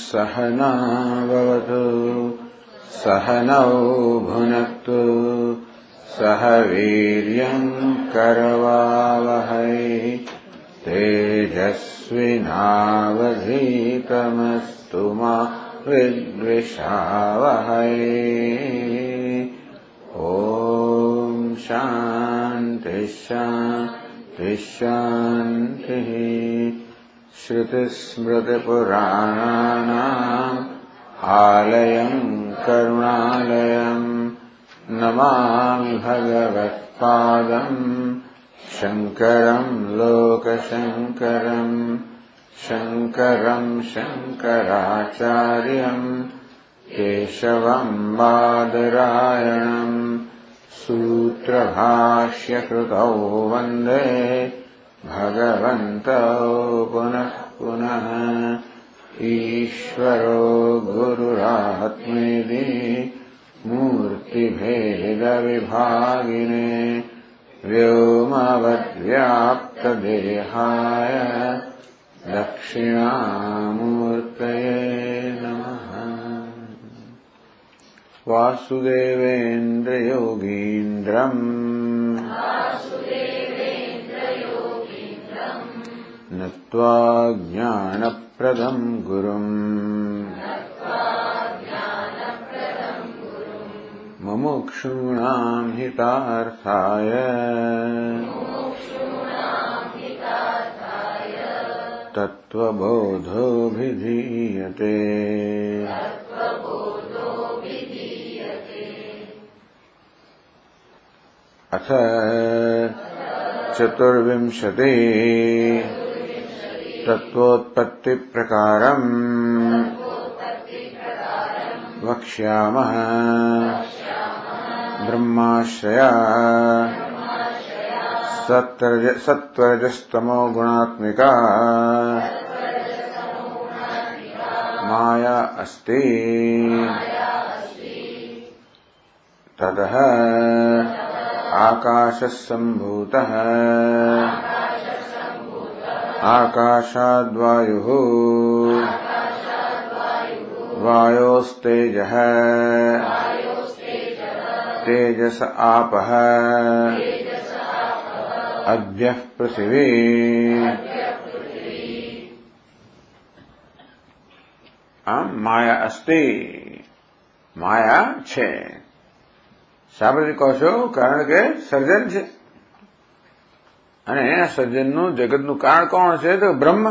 सहना भवतु सहनौ भुनक्तु सह वीर्यं करवावहै तेजस्विनावधीतमस्तु मा विद्विषावहै। ॐ शान्ति शान्ति शान्तिः। श्रुतिस्मृतिपुराणानाम् आलयं करुणालयं नमामि भगवत्पादं शङ्करं लोकशङ्करं शङ्करं शङ्कराचार्यं केशवं बादरायणं सूत्रभाष्यकृतौ वन्दे भगवन्तौ पुनः पुनः। ईश्वरो गुरुरात्मेति मूर्तिभेदविभागिने व्योमवद्व्याप्तदेहाय दक्षिणामूर्तये नमः। वासुदेवेन्द्रयोगीन्द्रम् नत्वा ज्ञानप्रदं गुरुम् मुमुक्षूणां हितार्थाय तत्त्वबोधोऽभिधीयते। अथ चतुर्विंशति तत्त्वोत्पत्ति प्रकारम् वक्ष्यामः। ब्रह्माश्रया सत्वरजस्तमो गुणात्मिका माया अस्ति। ततः आकाशः सम्भूतः आकाशाद्वायुः वायोस्तेजः तेजस आपः अद्यः पृथिवी। माया अस्ति, माया છે શાબ્દિક કોષો કારણ કે સર્જન છે અને આ સર્જનનું જગતનું કારણ કોણ છે તો બ્રહ્મ.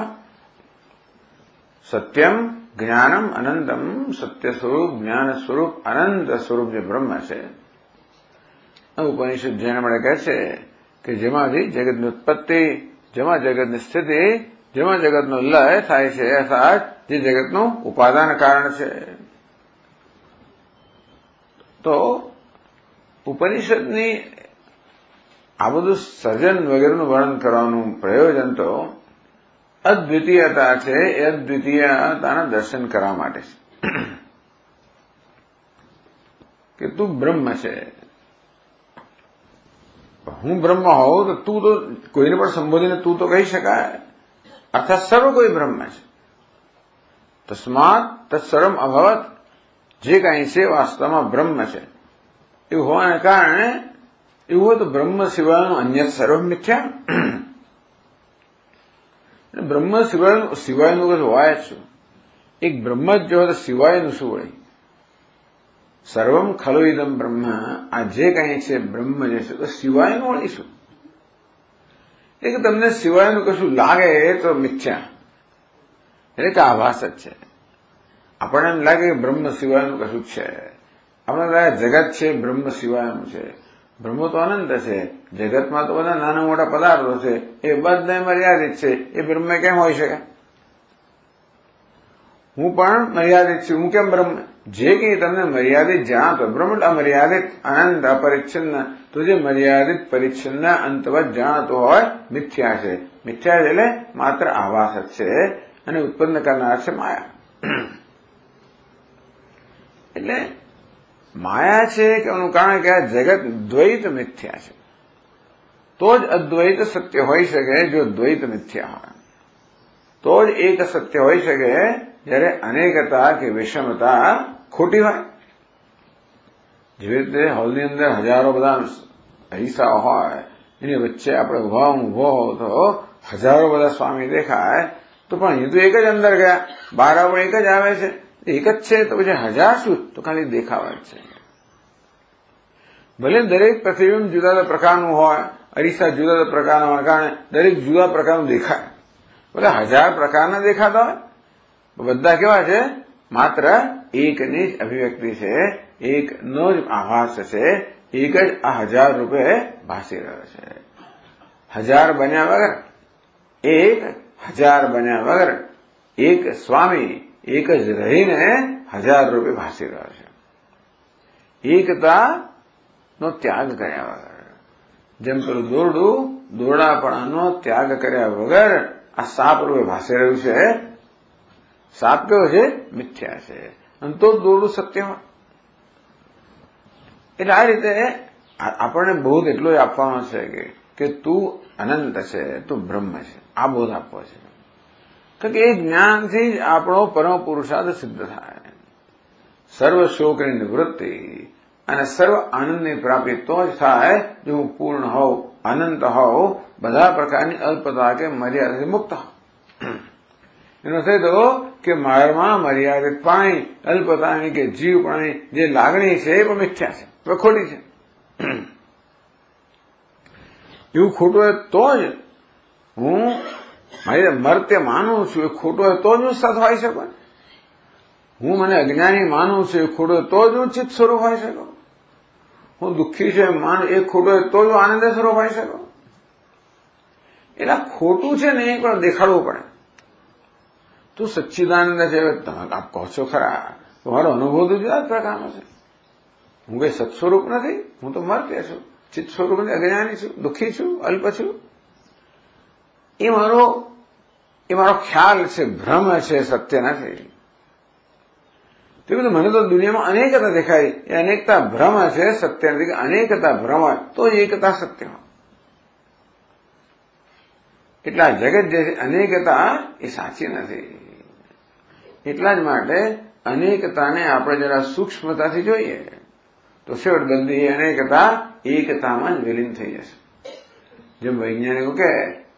સત્યમ જ્ઞાનમ અનંતમ, સત્ય સ્વરૂપ જ્ઞાન સ્વરૂપ અનંત સ્વરૂપ જે બ્રહ્મ છે. ઉપનિષદ જેના માટે કહે છે કે જેમાંથી જગતની ઉત્પત્તિ, જેમાં જગતની સ્થિતિ, જેમાં જગતનો લય થાય છે અર્થાત જે જગતનું ઉપાદાન કારણ છે. તો ઉપનિષદની આ બધું સર્જન વગેરેનું વર્ણન કરવાનું પ્રયોજન તો અદ્વિતીયતા છે. એ અદ્વિતીયતાના દર્શન કરવા માટે છે કે તું બ્રહ્મ છે. હું બ્રહ્મ હોઉં તો તું તો કોઈને પણ સંબોધીને તું તો કહી શકાય. અર્થાત સર્વ કોઈ બ્રહ્મ છે. તસ્માત તત્સર્વમ અભવત, જે કાંઈ છે વાસ્તવમાં બ્રહ્મ છે. એવું હોવાને કારણે એવું હોય તો બ્રહ્મ સિવાયનું અન્ય સર્વ મિથ્યા. બ્રહ્મ સિવાયનું કશું હોય જ શું? એક બ્રહ્મ જ જો હોય તો સિવાયનું શું હોય? સર્વમ ખલુ ઇદમ બ્રહ્મ, આ જે કાંઈ છે બ્રહ્મ જે છે તો સિવાયનું વળી શું? એટલે તમને સિવાયનું કશું લાગે તો મિથ્યા, એટલે કે આભાસ જ છે. આપણને એમ લાગે કે બ્રહ્મ સિવાયનું કશું છે, આપણને લાગે જગત છે બ્રહ્મ સિવાયનું છે, બ્રહ્મ તો અનંત છે, જગતમાં તો બધા નાના મોટા પદાર્થો છે, એ બધા મર્યાદિત છે, એ બ્રહ્મ કેમ હોઈ શકે? હું પણ મર્યાદિત છું, હું કેમ બ્રહ્મ? જે કંઈ તમને મર્યાદિત જાણતો, બ્રહ્મ અમર્યાદિત અનંત અપરિચ્છિન્ન, તો જે મર્યાદિત પરિચ્છિન્ન અંતવત જાણતો હોય મિથ્યા છે. મિથ્યા એટલે માત્ર આભાસ જ છે, અને ઉત્પન્ન કરનાર છે માયા. એટલે માયા છે કહેવાનું કારણ કે આ જગત દ્વૈત મિથ્યા છે, તો જ અદ્વૈત સત્ય હોઈ શકે. જો દ્વૈત મિથ્યા હોય તો જ એક સત્ય હોઈ શકે, જ્યારે અનેકતા કે વિષમતા ખોટી હોય. જેવી રીતે હોલની અંદર હજારો બધા અહીસા હોય, એની વચ્ચે આપણે ઉભો હો તો હજારો બધા સ્વામી દેખાય, તો પણ એ તો એક જ અંદર ગયા, બહાર આપણે એક જ આવે છે, એક જ છે, તો પછી હજાર શું? તો ખાલી દેખાવા જ છે. ભલે દરેક પ્રતિબિંબ જુદા જુદા પ્રકારનું હોય, અરીસા જુદા જુદા પ્રકારના હોય, કારણે દરેક જુદા પ્રકારનું દેખાય. બધા હજાર પ્રકારના દેખાતા હોય, બધા કેવા છે? માત્ર એકની જ અભિવ્યક્તિ છે, એકનો જ આભાસ છે, એક જ આ હજાર રૂપે ભાસી રહ્યો છે. હજાર બન્યા વગર, એક હજાર બન્યા વગર, એક સ્વામી એક જ રહીને હજાર રૂપે ભાસી રહ્યો છે. એકતા નો ત્યાગ કર્યા વગર, જેમ પેલું દોરડું દોરડાપણાનો ત્યાગ કર્યા વગર આ સાપ રૂપે ભાસી રહ્યું છે. સાપ કેવો છે? મિથ્યા છે, અને તો દોરડું સત્ય હોય. એટલે આ રીતે આપણને બોધ એટલો જ આપવાનો છે કે તું અનંત છે, તું બ્રહ્મ છે, આ બોધ આપવો છે. કારણ કે એ જ્ઞાનથી જ આપણો પરમ પુરુષાર્થ સિદ્ધ થાય. સર્વ શોકની નિવૃત્તિ અને સર્વ આનંદની પ્રાપ્તિ તો જ થાય જો હું પૂર્ણ હોઉં, અનંત હોઉં, બધા પ્રકારની અલ્પતા કે મર્યાદાથી મુક્ત હોઉં. એનો થયો કે મારામાં મર્યાદિત પાણી, અલ્પતાની કે જીવપણાની જે લાગણી છે એ પણ મિથ્યા છે, ખોટી છે. એવું ખોટું હોય તો જ હું મારી મર્ત્ય માનું છું, એ ખોટું હોય તો જ હું સત હોઈ શકું. હું મને અજ્ઞાની માનું છું, એ ખોટું હોય તો જ હું ચિત્ત સ્વરૂપ હોઈ શકું. હું દુઃખી છું એમ માનું, એ ખોટું હોય તો જ હું આનંદ સ્વરૂપ હોઈ શકું. એટલે ખોટું છે ને એ પણ દેખાડવું પડે. તું સચ્ચિદાનંદ છે, તમે આપ કહો છો ખરા, તમારો અનુભવ તો જુદા જ પ્રકારનો છે. હું કઈ સત્સ્વરૂપ નથી, હું તો મર્ત્ય છું, ચિત્ત સ્વરૂપ નથી, અજ્ઞાની છું, દુઃખી છું, અલ્પ છું. એ મારો ખ્યાલ છે, ભ્રમ છે, સત્ય નથી. તે બધું મને તો દુનિયામાં અનેકતા દેખાય, એ અનેકતા ભ્રમ છે, સત્ય નથી. અનેકતા ભ્રમ તો એકતા સત્ય હોય. એટલા જગત જે છે અનેકતા એ સાચી નથી. એટલા જ માટે અનેકતાને આપણે જરા સૂક્ષ્મતાથી જોઈએ તો છેવટ બધી અનેકતા એકતામાં જ વિલીન થઈ જશે. જેમ વૈજ્ઞાનિકો કે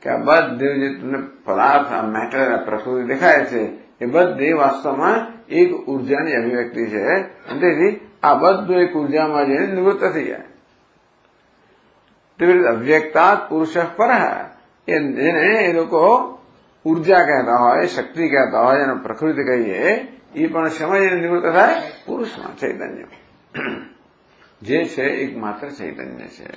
આ બધું જે તમને પદાર્થ, આ મેટર, આ પ્રકૃતિ દેખાય છે, એ બધી વાસ્તવમાં એક ઉર્જાની અભિવ્યક્તિ છે, અને તેથી આ બધું એક ઉર્જામાં જઈને નિવૃત્ત થઈ જાય. તેવી રીતે અવ્યક્તા પુરુષ પર, જેને એ લોકો ઉર્જા કહેતા હોય, શક્તિ કહેતા હોય, જેને પ્રકૃતિ કહીએ, એ પણ સમય નિવૃત્ત થાય પુરુષમાં, ચૈતન્ય જે છે એકમાત્ર ચૈતન્ય છે.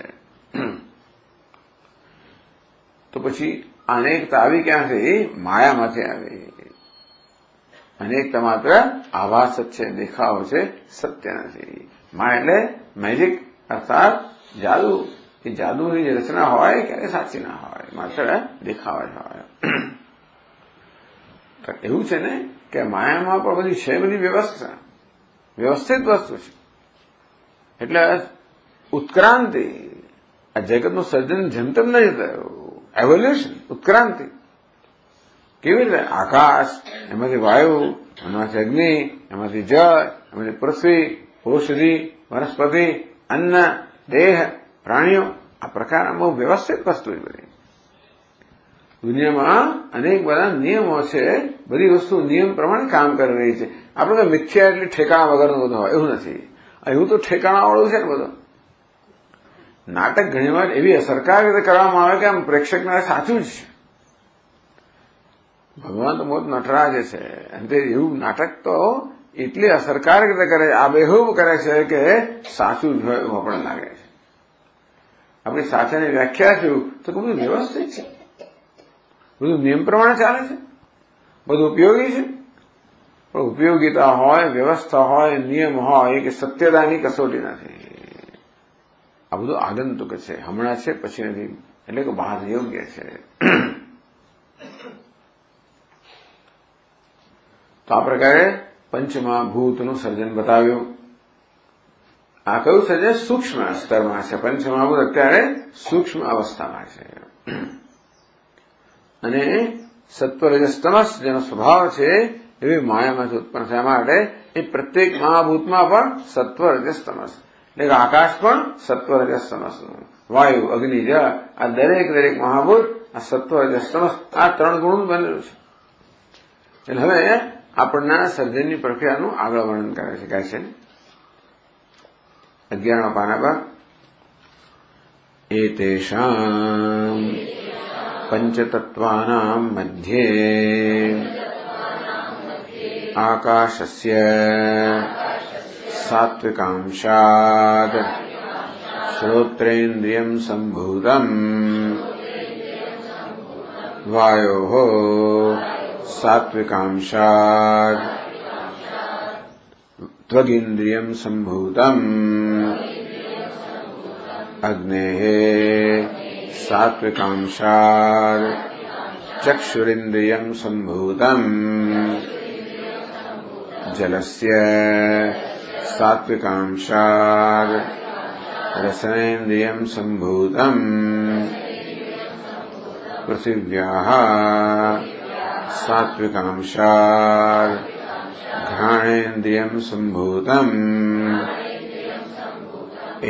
તો પછી અનેકતા આવી ક્યાંથી? માયામાંથી આવી. અનેકતા માત્ર આભાસ જ છે, દેખાવો છે, સત્ય નથી. માયા એટલે મેજિક અર્થાત જાદુ. એ જાદુની જે રચના હોય ક્યારે સાચી ના હોય, માત્ર દેખાવા જ હોય. એવું છે ને કે માયામાં પણ બધી છે, બધી વ્યવસ્થા, વ્યવસ્થિત વસ્તુ છે. એટલે ઉત્ક્રાંતિ, આ જગતનું સર્જન જેમ તેમ નહીં થયું, એવોલ્યુશન, ઉત્ક્રાંતિ. કેવી રીતે? આકાશ, એમાંથી વાયુ, એમાંથી અગ્નિ, એમાંથી જળ, એમાંથી પૃથ્વી, ઔષધિ, વનસ્પતિ, અન્ન, દેહ, પ્રાણીઓ, આ પ્રકારના બહુ વ્યવસ્થિત વસ્તુ બધી. દુનિયામાં અનેક બધા નિયમો છે, બધી વસ્તુ નિયમ પ્રમાણે કામ કરી રહી છે. આપણે તો મિથ્યા એટલે ઠેકાણા વગરનું બધું હોય એવું નથી. એવું તો ઠેકાણાવાળું છે ને બધું. નાટક ઘણી વાર એવી અસરકારક રીતે કરવામાં આવે કે આમ પ્રેક્ષકને સાચું જ છે. ભગવાન તો મોત નટરાજ છે, અને તે એવું નાટક તો એટલી અસરકારક રીતે કરે છે, આબેહૂબ કરે છે કે સાચું જ હોય એવું આપણને લાગે છે. આપણી સાચાની વ્યાખ્યા શું? તો કે બધું વ્યવસ્થિત છે, બધું નિયમ પ્રમાણે ચાલે છે, બધું ઉપયોગી છે. પણ ઉપયોગીતા હોય, વ્યવસ્થા હોય, નિયમ હોય કે સત્યતાની કસોટી નથી. આ બધું આગંતુક છે, હમણાં છે પછી નથી, એટલે કે બહાર યોગ્ય છે. તો આ પ્રકારે પંચમહાભૂતનું સર્જન બતાવ્યું. આ કયું સર્જન? સૂક્ષ્મ સ્તરમાં છે. પંચમહાભૂત અત્યારે સૂક્ષ્મ અવસ્થામાં છે. અને સત્વ રજસ તમસ જેનો સ્વભાવ છે એવી માયામાંથી ઉત્પન્ન થયા માટે એ પ્રત્યેક મહાભૂતમાં પણ સત્વ રજસ તમસ, એટલે કે આકાશ પણ સત્વ રજસ તમસનું, વાયુ, અગ્નિ, જળ, આ દરેક મહાભૂત આ સત્વ રજસ તમસ આ 3 ગુણનું બનેલું છે. એટલે હવે આપણના સર્જનની પ્રક્રિયાનું આગળ વર્ણન કરે છે. કહે છે 11મા પાના પર એતેષાં પંચતત્વાનાં મધ્યે આકાશસ્ય સાત્વિકાંશાદ શ્રોત્રેન્દ્રિયં સંભૂતમ વાયોઃ સાત્વિકાંશાદ ત્વગિન્દ્રિયં સંભૂતમ અગ્નેઃ સાત્વિકાંશાદ ચક્ષુરિન્દ્રિયં સંભૂતમ જલસ્ય સાત્વિકાંશાદ રસનેન્દ્રિયં સંભૂતમ પૃથિવ્યાઃ સાત્વિકાંશાદ ઘ્રાણેન્દ્રિયं સંભૂતમ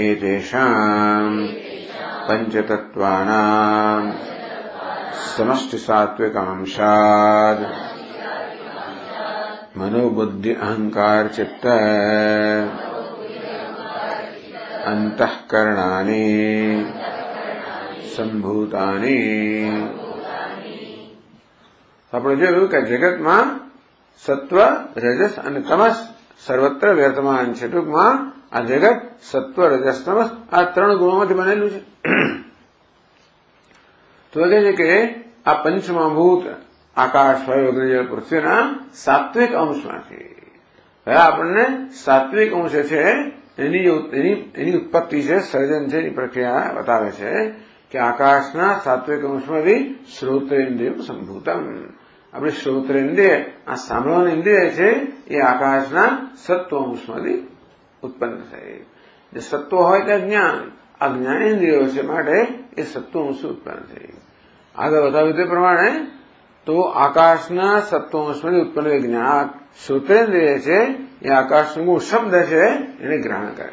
એતેષાં પંચતત્વાનાં સમષ્ટિ સાત્વિકાંશાદ મનોબુદ્ધિ અહંકાર ચિત્ત અંતઃકરણાની સંભૂતાની. આપણે જોયું કે જગતમાં સત્વ, રજસ અને તમસ સર્વત્ર વર્તમાન છે. ટૂંકમાં આ જગત સત્વ, રજસ, તમસ આ 3 ગુણોમાંથી બનેલું છે. તો કહે છે કે આ પંચમહાભૂત આકાશ, વાયુ, અગ્નિ, જળ, પૃથ્વીના સાત્વિક અંશમાંથી આપણને સાત્વિક અંશ છે એની ઉત્પત્તિ છે, સર્જન છે, એની પ્રક્રિયા બતાવે છે કે આકાશના સાત્વિક અંશમાંથી શ્રોત્રેન્દ્રિય સંભૂતમ. આપણે શ્રોત્રેન્દ્રિય આ સાંભળવાની ઇન્દ્રિય છે એ આકાશના સત્વ અંશમાંથી ઉત્પન્ન થાય. જે સત્વ હોય તે જ્ઞાન, આ જ્ઞાનેન્દ્રિયો છે માટે એ સત્વ અંશ ઉત્પન્ન થઈ. આગળ બતાવ્યું તે પ્રમાણે તો આકાશના સત્વ અંશમાંથી ઉત્પન્ન જ્ઞાન શ્રોત્રેન્દ્રિય છે એ આકાશનું ગુણ શબ્દ છે એને ગ્રહણ કરે.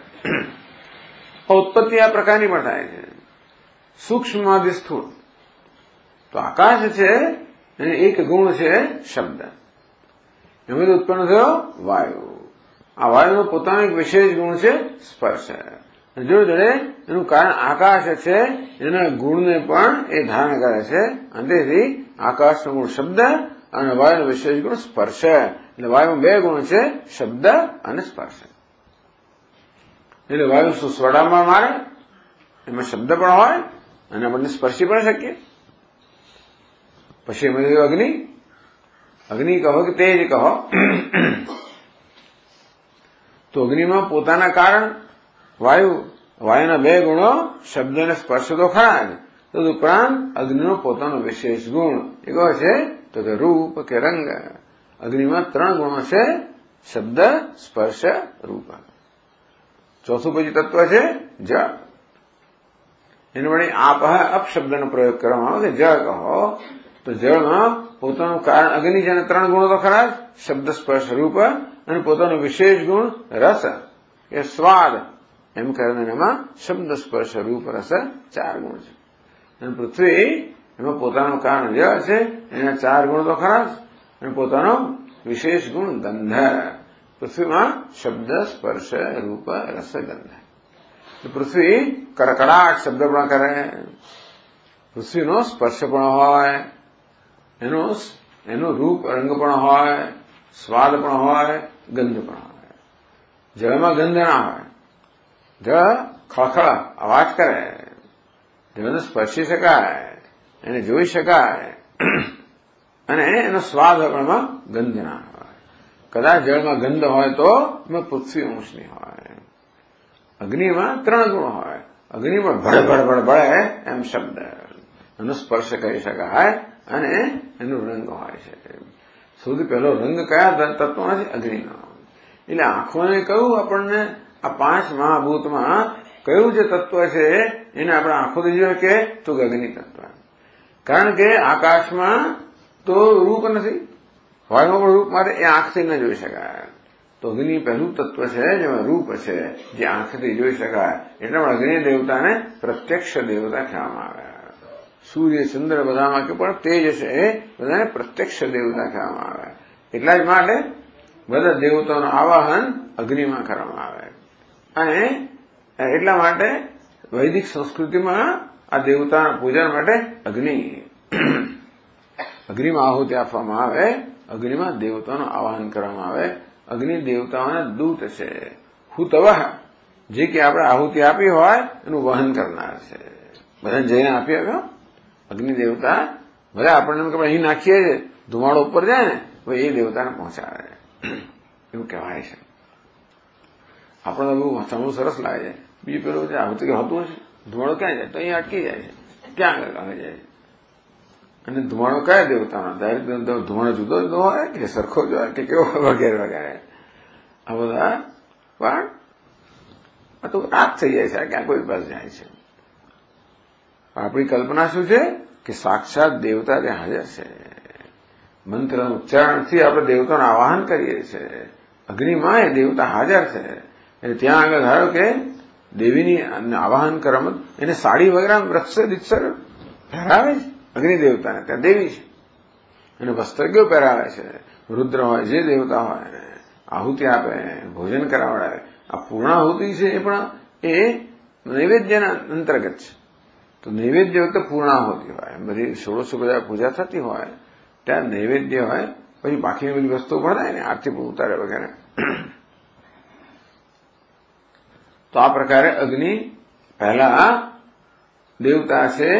ઉત્પત્તિ આ પ્રકારની પણ થાય છે, સૂક્ષ્મમાંથી સ્થૂળ. તો આકાશ છે એને એક ગુણ છે શબ્દ, એમાંથી ઉત્પન્ન થયો વાયુ. આ વાયુનો પોતાનો એક વિશેષ ગુણ છે સ્પર્શ. જોડે એનું કારણ આકાશ છે એના ગુણને પણ એ ધારણ કરે છે. અને તેથી આકાશનો ગુણ શબ્દ અને વાયુનો વિશેષ ગુણ સ્પર્શ. એટલે વાયુમાં 2 ગુણ છે, શબ્દ અને સ્પર્શ. એટલે વાયુ સુસવડામાં મારે, એમાં શબ્દ પણ હોય અને આપણને સ્પર્શી પણ શકીએ. પછી એમાં અગ્નિ, અગ્નિ કહો કે તેજ કહો, તો અગ્નિમાં પોતાના કારણ વાયુના 2 ગુણો શબ્દ અને સ્પર્શ તો ખરા જ, તદુપરાંત અગ્નિનો પોતાનો વિશેષ ગુણ એ કહો છે તો કે રૂપ કે રંગ. અગ્નિમાં 3 ગુણો છે, શબ્દ, સ્પર્શ, રૂપ. ચોથું પછી તત્વ છે જળ. એને વડે અપશબ્દનો પ્રયોગ કરવામાં આવે કે જળ કહો, તો જળમાં પોતાનું કારણ અગ્નિ છે અને 3 ગુણો તો ખરા જ, શબ્દ, સ્પર્શ, રૂપ, અને પોતાનો વિશેષ ગુણ રસ કે સ્વાદ. એમ કરીને એમાં શબ્દ, સ્પર્શ, રૂપ, રસ 4 ગુણ છે. અને પૃથ્વી એમાં પોતાનું કારણ જળ છે, એના 4 ગુણ તો ખરા જ, અને પોતાનો વિશેષ ગુણ ગંધ. પૃથ્વીમાં શબ્દ, સ્પર્શ, રૂપ, રસ, ગંધ. પૃથ્વી કડકડાટ શબ્દ પણ કરે, પૃથ્વીનો સ્પર્શ પણ હોય, એનો રૂપ રંગ પણ હોય, સ્વાદ પણ હોય, ગંધ પણ હોય. જળમાં ગંધ ના હોય, જળ ખળખળ અવાજ કરે, જળને સ્પર્શી શકાય, એને જોઈ શકાય, અને એનો સ્વાદ આપણામાં ગંધ ના હોય. કદાચ જળમાં ગંધ હોય તો એમાં પૃથ્વી અંશની હોય. અગ્નિમાં 3 ગુણ હોય. અગ્નિમાં ભડભડ ભડભડે એમ શબ્દ, એનો સ્પર્શ કરી શકાય, અને એનો રંગ હોય છે. સૌથી પહેલો રંગ કયા તત્વનો છે? અગ્નિનો. એટલે આંખોને કયું આપણને આ 5 મહાભૂતમાં કયું જે તત્વ છે એને આપણે આંખોથી જોઈએ કે તો અગ્નિ તત્વ. કારણ કે આકાશમાં તો રૂપ નથી, વાયુમાં પણ રૂપ માટે એ આંખથી ન જોઈ શકાય. તો અગ્નિ પહેલું તત્વ છે જેમાં રૂપ છે, જે આંખથી જોઈ શકાય. એટલે અગ્નિ દેવતાને પ્રત્યક્ષ દેવતા કહેવામાં આવે. સૂર્ય ચંદ્ર બધામાં કે પણ તેજ છે એ બધાને પ્રત્યક્ષ દેવતા કહેવામાં આવે. એટલા જ માટે બધા દેવતાઓનું આવાહન અગ્નિમાં કરવામાં આવે. અને એટલા માટે વૈદિક સંસ્કૃતિમાં આ દેવતાના પૂજન માટે અગ્નિમાં આહુતિ આપવામાં આવે. અગ્નિમાં દેવતાનું આવાહન કરવામાં આવે. અગ્નિ દેવતાઓના દૂત છે. હુતવહ, જે કે આપણે આહુતિ આપી હોય એનું વહન કરનાર છે. બધાને જઈને આપી આવ્યો અગ્નિ દેવતા. બધા આપણને અહીં નાખીએ છીએ, ધુમાડો ઉપર જાય ને, ભાઈ એ દેવતાને પહોંચાડે એવું કહેવાય છે. આપણને બહુ સામું સરસ લાગે છે. બીજું પેલું છે આહુતિ હોતું હશે, ધુમાડો ક્યાં જાય તો અહીંયા અટકી જાય છે, ક્યાં આગળ જાય છે. અને ધુમાડો કયા દેવતાનો? દરેક ધુમાડો જુદો જુદો હોય કે સરખો જ હોય કે કેવો, વગેરે વગેરે. આ બધા પણ આ તો રાત થઈ જાય છે, ક્યાં કોઈ બસ જાય છે. આપણી કલ્પના શું છે કે સાક્ષાત દેવતા ત્યાં હાજર છે. મંત્રના ઉચ્ચારણથી આપણે દેવતાનું આવાહન કરીએ છીએ. અગ્નિમાં એ દેવતા હાજર છે. એટલે ત્યાં આગળ ધારો કે દેવીની આવાહન કરવામાં એને સાડી વગેરે વૃક્ષ દીક્ષર પહેરાવે છે. અગ્નિ દેવતાને ત્યાં દેવી છે, અને વસ્ત્રગ્યો પહેરાવે છે. રુદ્ર હોય, જે દેવતા હોય એને આહુતિ આપે, ભોજન કરાવડાવે. આ પૂર્ણાહુતિ છે એ પણ એ નૈવેદ્યના અંતર્ગત છે. તો નૈવેદ્ય વખતે પૂર્ણાહુતિ હોય. બધી 16 પૂજા થતી હોય ત્યાં નૈવેદ્ય હોય, પછી બાકીની બધી વસ્તુઓ પણ થાય ને, આરતી ઉતારે વગેરે. તો આ પ્રકારે અગ્નિ પહેલા દેવતા છે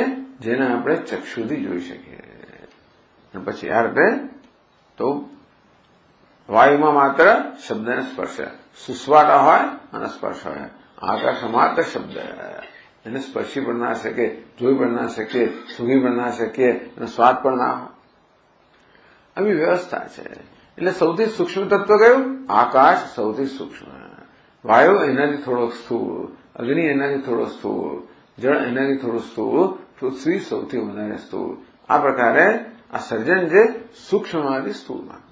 જેને આપણે ચક્ષુથી જોઈ શકીએ. અને પછી આ રીતે તો વાયુમાં માત્ર શબ્દને સ્પર્શ, સુસ્વાટા હોય અને સ્પર્શ હોય. આકાશમાં માત્ર શબ્દ, એને સ્પર્શી પણ ના શકે, જોઈ પણ ના શકીએ, સૂંઘી પણ ના શકીએ, એનો સ્વાદ પણ ના હોય. આવી વ્યવસ્થા છે. એટલે સૌથી સૂક્ષ્મ તત્વ કયું? આકાશ સૌથી સૂક્ષ્મ, વાયુ એનાથી થોડો સ્થૂળ, અગ્નિ એનાથી થોડો સ્થૂળ, જળ એનાથી થોડું સ્થૂળ, પૃથ્વી સૌથી વધારે સ્થૂળ. આ પ્રકારે આ સર્જન છે સૂક્ષ્મમાંથી સ્થૂળમાં.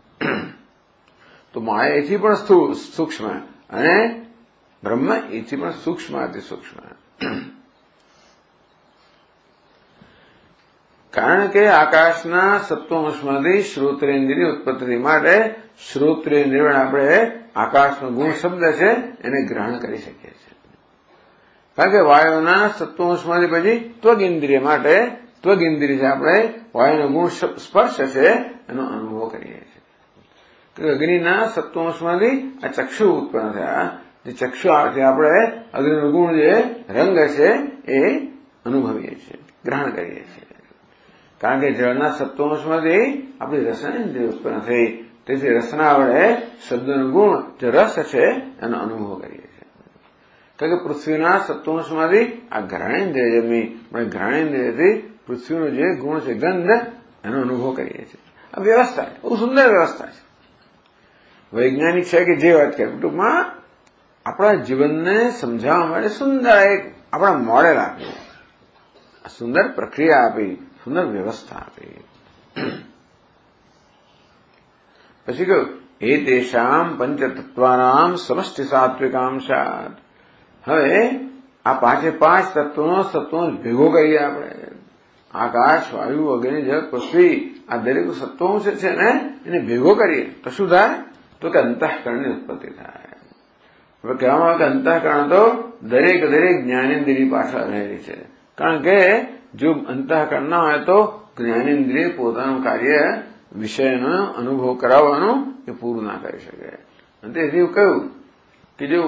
તો માયા એથી પણ સૂક્ષ્મ, અને બ્રહ્મ એથી પણ સૂક્ષ્મથી સૂક્ષ્મ. કારણ કે આકાશના સત્વંશમાંથી શ્રોત્રેન્દ્રિય ઉત્પત્તિ માટે શ્રોત્રેન્દ્રિય આપણે આકાશનો ગુણ શબ્દ છે એને ગ્રહણ કરી શકીએ છીએ. કારણ કે વાયુના સત્વંશમાંથી પછી ત્વગિન્દ્રિય માટે, ત્વગિન્દ્રિય છે આપણે વાયુનો ગુણ સ્પર્શ છે એનો અનુભવ કરીએ છીએ. અગ્નિના સત્વંશમાંથી આ ચક્ષુ ઉત્પન્ન થયા. જે ચક્ષુ છે આપણે અગ્નિનો ગુણ જે રંગ છે એ અનુભવીએ છીએ, ગ્રહણ કરીએ છીએ. કારણ કે જળના સત્વંશમાંથી આપણી રસનેન્દ્રિય ઉત્પન્ન થઈ, તેથી રસના વડે શબ્દનો ગુણ જે રસ છે એનો અનુભવ કરીએ છીએ. કારણ કે પૃથ્વીના સત્વંશમાંથી આ ઘ્રાણેન્દ્રિય જન્મી, આપણે ઘ્રાણેન્દ્રિયથી પૃથ્વીનો જે ગુણ છે ગંધ, એનો અનુભવ કરીએ છીએ. આ વ્યવસ્થા છે, બહુ સુંદર વ્યવસ્થા છે. વૈજ્ઞાનિક છે કે જે વાત કરે, ટૂંકમાં આપણા જીવનને સમજાવવા માટે સુંદર એક આપણા મોડેલ આપ્યું, સુંદર પ્રક્રિયા આપી, સુંદર વ્યવસ્થા આપી. પછી કહ્યું એ તેષામ પંચતત્વાનામ સમષ્ટિ સાત્વિકાંશાત. હવે આ 5 તત્વોનો સત્વનો ભેગો કરીએ આપણે. આકાશ, વાયુ, અગ્નિ, જળ, પૃથ્વી, આ દરેક સત્વંશ છે ને એને ભેગો કરીએ તો શું થાય? તો કે અંતઃકરણની ઉત્પત્તિ થાય. હવે કહેવામાં આવે કે અંતઃકરણ તો દરેક જ્ઞાનેન્દ્રિય પાછળ રહેલી છે. કારણ કે જો અંતઃકરણ ના હોય તો જ્ઞાનેન્દ્રિય પોતાનું કાર્ય, વિષયનો અનુભવ કરાવવાનું એ પૂરું ના કરી શકે. અને તેથી કહ્યું કે જો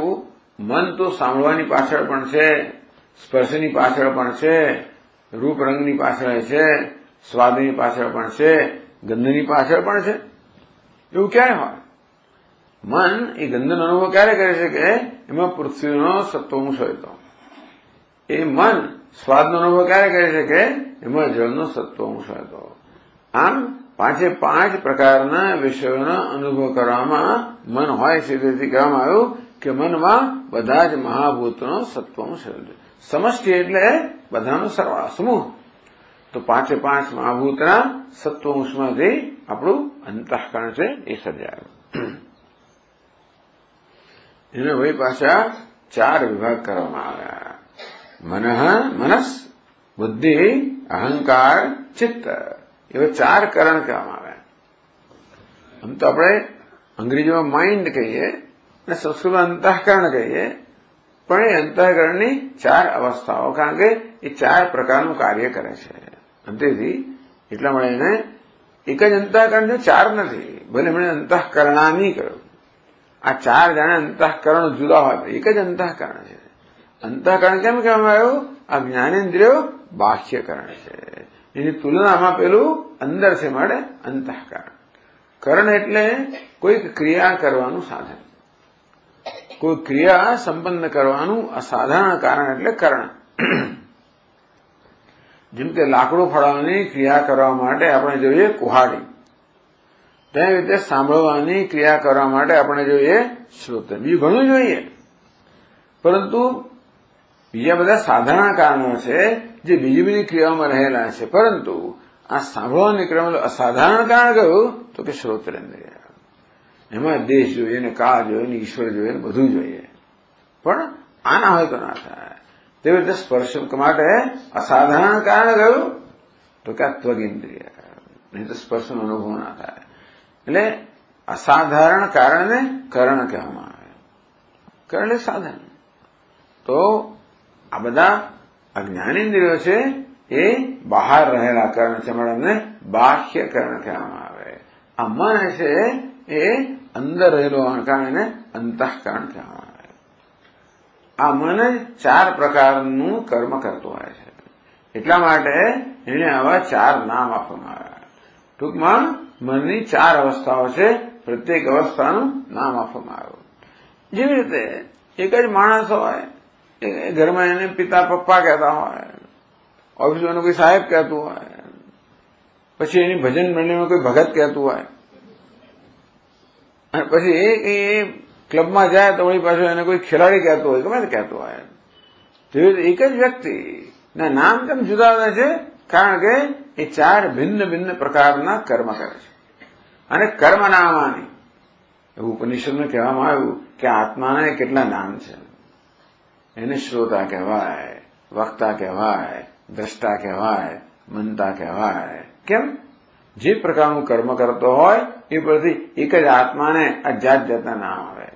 મન તો સાંભળવાની પાછળ પણ છે, સ્પર્શની પાછળ પણ છે, રૂપ રંગની પાછળ છે, સ્વાદની પાછળ પણ છે, ગંધની પાછળ પણ છે. એવું ક્યારે હોય? મન એ ગંધનો અનુભવ ક્યારે કરે છે કે એમાં પૃથ્વીનો સત્વંશ હોય તો. એ મન સ્વાદનો અનુભવ ક્યારે કરે છે કે એમાં જળનો સત્વંશ હોય તો. આમ 5 પ્રકારના વિષયોનો અનુભવ કરવામાં મન હોય છે. તેથી કહેવામાં આવ્યું કે મનમાં બધા જ મહાભૂતનો સત્વંશ હોય છે. સમષ્ટિ એટલે બધાનો સરવાળો, સમૂહ. તો 5 મહાભૂતના સત્વંશમાંથી આપણું અંતઃકરણ છે એ સર્જાયું. એને ભાઈ પાછા 4 વિભાગ કરવામાં આવ્યા. મનસ, બુદ્ધિ, અહંકાર, ચિત્ત, એવા 4 કરણ કહેવામાં આવ્યા. આમ તો આપણે અંગ્રેજીમાં માઇન્ડ કહીએ અને સંસ્કૃતમાં અંતઃકરણ કહીએ, પણ એ અંતઃકરણની 4 અવસ્થાઓ, કારણ કે એ 4 પ્રકારનું કાર્ય કરે છે. અંતેથી એટલા માટે એને એક જ અંતઃકરણ છે, 4 નથી. ભલે એમણે અંતઃકરણાની કહ્યું. આ 4 જાણે અંતઃકરણ જુદા હોય, એક જ અંતઃકરણ છે. અંતઃકરણ કેમ કહેવામાં આવ્યું? આ જ્ઞાનેન્દ્રિયો બાહ્યકરણ છે. એની તુલનામાં પેલું અંદર છે, માટે અંતઃકરણ. કરણ એટલે કોઈક ક્રિયા કરવાનું સાધન, કોઈ ક્રિયા સંપન્ન કરવાનું અસાધારણ કારણ એટલે કરણ. જેમ કે લાકડું ફાડવાની ક્રિયા કરવા માટે આપણે જોઈએ કુહાડી, તેવી રીતે સાંભળવાની ક્રિયા કરવા માટે આપણે જોઈએ શ્રોત્ર. બીજું ઘણું જોઈએ, પરંતુ બીજા બધા સાધારણ કારણો છે જે બીજી ક્રિયાઓમાં રહેલા છે. પરંતુ આ સાંભળવાની ક્રિયામાં અસાધારણ કારણ કયું? તો કે શ્રોત્રેન્દ્રિય. એમાં દેશ જોઈએ ને, કાળ જોઈએ ને, ઈશ્વર જોઈએ ને, બધું જોઈએ. પણ આના હોય તો ના થાય. તેવી રીતે સ્પર્શ માટે અસાધારણ કારણ કયું? તો કે ત્વગિન્દ્રિય. નહીં તો સ્પર્શનો અનુભવ ના થાય. એટલે અસાધારણ કારણને કરણ કહેવામાં આવે. કરણ એટલે સાધન. તો આ બધા અજ્ઞાનેન્દ્રિયો છે એ બહાર રહેલા કરણ છે, એમને બાહ્ય કરણ કહેવામાં આવે. આ મન છે એ અંદર રહેલો કારણે અંતઃકરણ કહેવામાં આવે. આ મન 4 પ્રકારનું કર્મ કરતું હોય છે. એટલા માટે એને આવા 4 નામ આપવામાં આવ્યા. ટૂંકમાં મનની 4 અવસ્થાઓ છે, પ્રત્યેક અવસ્થાનું નામ આપવામાં આવ્યું. જેવી રીતે એક જ માણસ હોય, ઘરમાં એને પિતા પપ્પા કહેતા હોય, ઓફિસમાં કોઈ સાહેબ કહેતું હોય, પછી એની ભજન મંડળીમાં કોઈ ભગત કહેતું હોય, અને પછી એ ક્લબમાં જાય તો વળી પાછું એને કોઈ ખેલાડી કહેતું હોય, ગમે તે કહેતું હોય. તેવી એક જ વ્યક્તિના નામ કેમ જુદા જુદા છે? કારણ કે એ 4 ભિન્ન ભિન્ન પ્રકારના કર્મ કરે છે. અને કર્મ નામાની એવું ઉપનિષદમાં કહેવામાં આવ્યું કે આત્માના કેટલા નામ છે. એને શ્રોતા કહેવાય, વક્તા કહેવાય, દ્રષ્ટા કહેવાય, મનતા કહેવાય. કેમ? જે પ્રકારનું કર્મ કરતો હોય એ પરથી એક જ આત્માને આ જાત જાતના નામ આવે.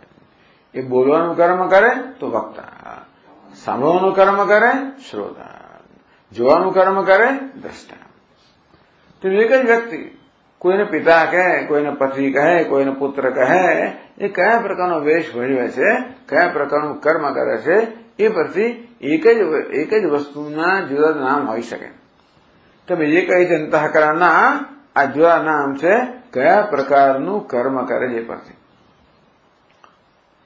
એ બોલવાનું કર્મ કરે તો વક્તા, સાંભળવાનું કર્મ કરે શ્રોતા, જોવાનું કર્મ કરે દ્રષ્ટા. તો એક જ વ્યક્તિ કોઈને પિતા કહે, કોઈને પતિ કહે, કોઈને પુત્ર કહે, એ કયા પ્રકારનો વેશ ભજવે છે, કયા પ્રકારનું કર્મ કરે છે, એ પરથી એક જ વસ્તુના જુદા નામ હોઈ શકે. તમે જે કહી છે અંતઃકરણના આ જુદા નામ છે કયા પ્રકારનું કર્મ કરે છે પરથી.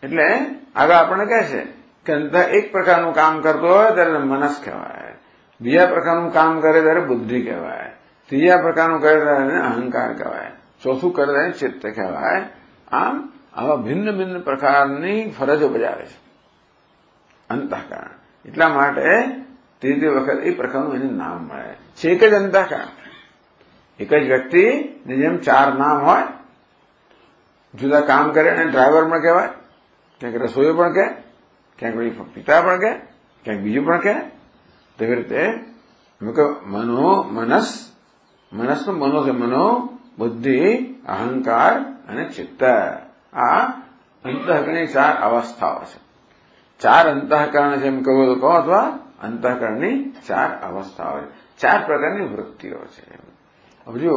એટલે આગળ આપણને કહે છે કે એક પ્રકારનું કામ કરતો હોય ત્યારે મનસ કહેવાય, બીજા પ્રકારનું કામ કરે ત્યારે બુદ્ધિ કહેવાય, ત્રીજા પ્રકારનું કરે ત્યારે અહંકાર કહેવાય, ચોથું કરે ત્યારે ચિત્ત કહેવાય. આમ આવા ભિન્ન ભિન્ન પ્રકારની ફરજો બજાવે છે અંતઃકરણ. એટલા માટે ત્રીજી વખત એ પ્રકારનું એને નામ મળે છે. એક જ અંતઃકરણ, એક જ વ્યક્તિની જેમ 4 નામ હોય, જુદા કામ કરે અને ડ્રાઈવર પણ કહેવાય, ક્યાંક રસોઈયો પણ કહે, ક્યાંક પિતા પણ કહે, ક્યાંક બીજું પણ કહે. તેવી રીતે મનસનું મનો છે, મનો, બુદ્ધિ, અહંકાર અને ચિત્ત. આ અંતઃકરણની 4 અવસ્થાઓ છે. 4 અંતઃકરણ છે એમ કહો તો કહો, અથવા અંતઃકરણની 4 અવસ્થાઓ છે, 4 પ્રકારની વૃત્તિઓ છે. હવે જો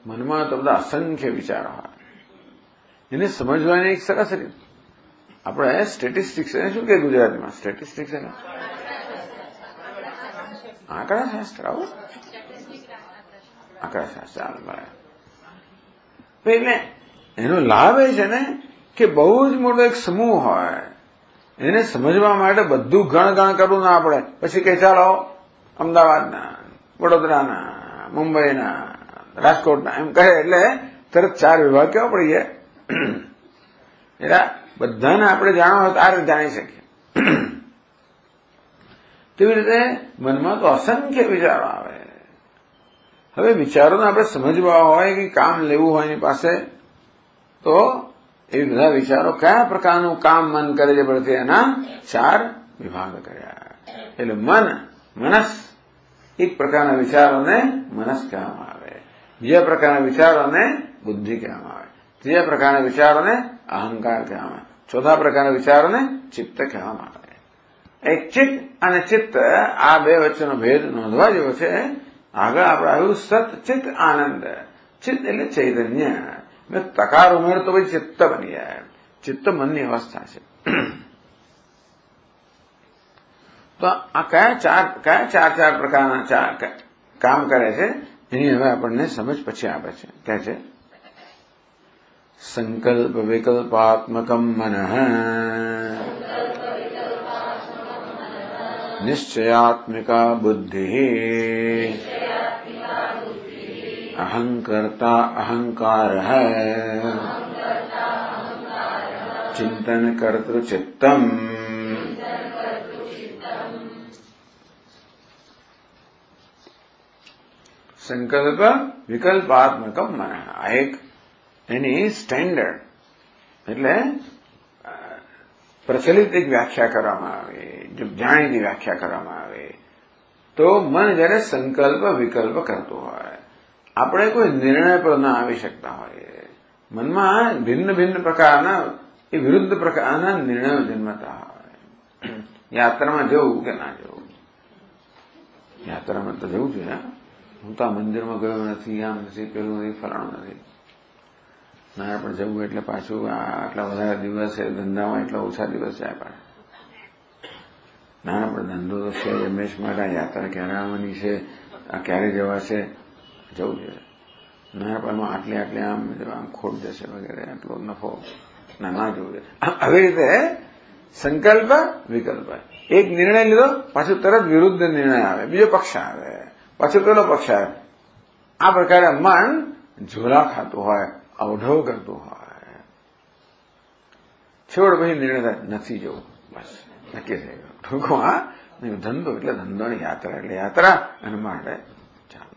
મનમાં તો બધા અસંખ્ય વિચારો હોય, એને સમજવાની એક સરસ રીત. આપણે સ્ટેટિસ્ટિક્સ શું કે ગુજરાતમાં સ્ટેટિસ્ટિક્સ આંકડાશાસ્ત્ર આવું આંકડાશાસ્ત્ર એટલે એનો લાભ એ છે ને કે બહુ જ મોટો એક સમૂહ હોય, એને સમજવા માટે બધું ગણ કરવું ના પડે. પછી કે ચાલો અમદાવાદના, વડોદરાના, મુંબઈના, રાજકોટના એમ કહે એટલે તરત 4 વિભાગ કેવા પડી જાય. એટલે બધાને આપણે જાણવા હોય તો આ રીતે જાણી શકીએ. તેવી રીતે મનમાં તો અસંખ્ય વિચારો આવે. હવે વિચારોને આપણે સમજવા હોય કે કામ લેવું હોય એની પાસે, તો એ બધા વિચારો કયા પ્રકારનું કામ મન કરે છે પડતી એના 4 વિભાગ કર્યા. એટલે મનસ એક પ્રકારના વિચારોને મનસ કહેવામાં આવે, બીજા પ્રકારના વિચારોને બુદ્ધિ કહેવામાં આવે, ત્રીજા પ્રકારના વિચારોને અહંકાર કહેવામાં આવે, ચોથા પ્રકારના વિચારોને ચિત્ત કહેવામાં આવે. એક ચિત્ત અને ચિત્ત આ બે વચ્ચેનો ભેદ નોંધવા જેવો છે. આગળ આપણે આવ્યું સત ચિત્ત આનંદ. ચિત્ત એટલે ચૈતન્ય, મેં તકાર ઉમેર તો ભાઈ ચિત્ત બની જાય. ચિત્ત મનની અવસ્થા છે. તો આ કયા ચાર પ્રકારના કામ કરે છે એની હવે આપણને સમજ પછી આપે છે. કે છે સંકલ્પ વિકલ્પાત્મકમ મનઃ નિશ્ચયાત્મિકા બુદ્ધિ અહંકર્તા અહંકારઃ ચિંતન કર્તૃચિત્તમ. સંકલ્પ વિકલ્પાત્મકમ મનઃ આ એક એની સ્ટેન્ડર્ડ એટલે પ્રચલિત એક વ્યાખ્યા કરવામાં આવે, જો જાણીતી વ્યાખ્યા કરવામાં આવે તો મન જયારે સંકલ્પ વિકલ્પ કરતું હોય, આપણે કોઈ નિર્ણય પર ના આવી શકતા હોય, મનમાં ભિન્ન ભિન્ન પ્રકારના એ વિરુદ્ધ પ્રકારના નિર્ણયો જન્મતા હોય. યાત્રામાં જવું કે ના જવું, યાત્રામાં તો જવું જોઈએ. હું તો આ મંદિરમાં ગયો નથી, આમ નથી, પેલું નથી, ફલાણું નથી. ના પણ જવું એટલે પાછું આટલા વધારે દિવસ છે, ધંધામાં એટલા ઓછા દિવસ જાય પાછા. ના પણ ધંધો તો છે, રમેશ માટે યાત્રા ક્યારે આવવાની છે, આ ક્યારે જવાશે, જવું જોઈએ. ના પણ આટલી આમ ખોટ જશે વગેરે, આટલો નફો, ના જવું જોઈએ. આવી રીતે સંકલ્પ વિકલ્પ, એક નિર્ણય લીધો પાછું તરત વિરુદ્ધ નિર્ણય આવે, બીજો પક્ષ આવે, પાછું પેલો પક્ષ આવે. આ પ્રકારે મન ઝોલા ખાતું હોય, અવઢવ કરતું હોય. છેવટ પછી નિર્ણય નથી જવું, બસ નક્કી થઈ ગયું. ટૂંકમાં ધંધો એટલે ધંધો, યાત્રા એટલે યાત્રા, અને માટે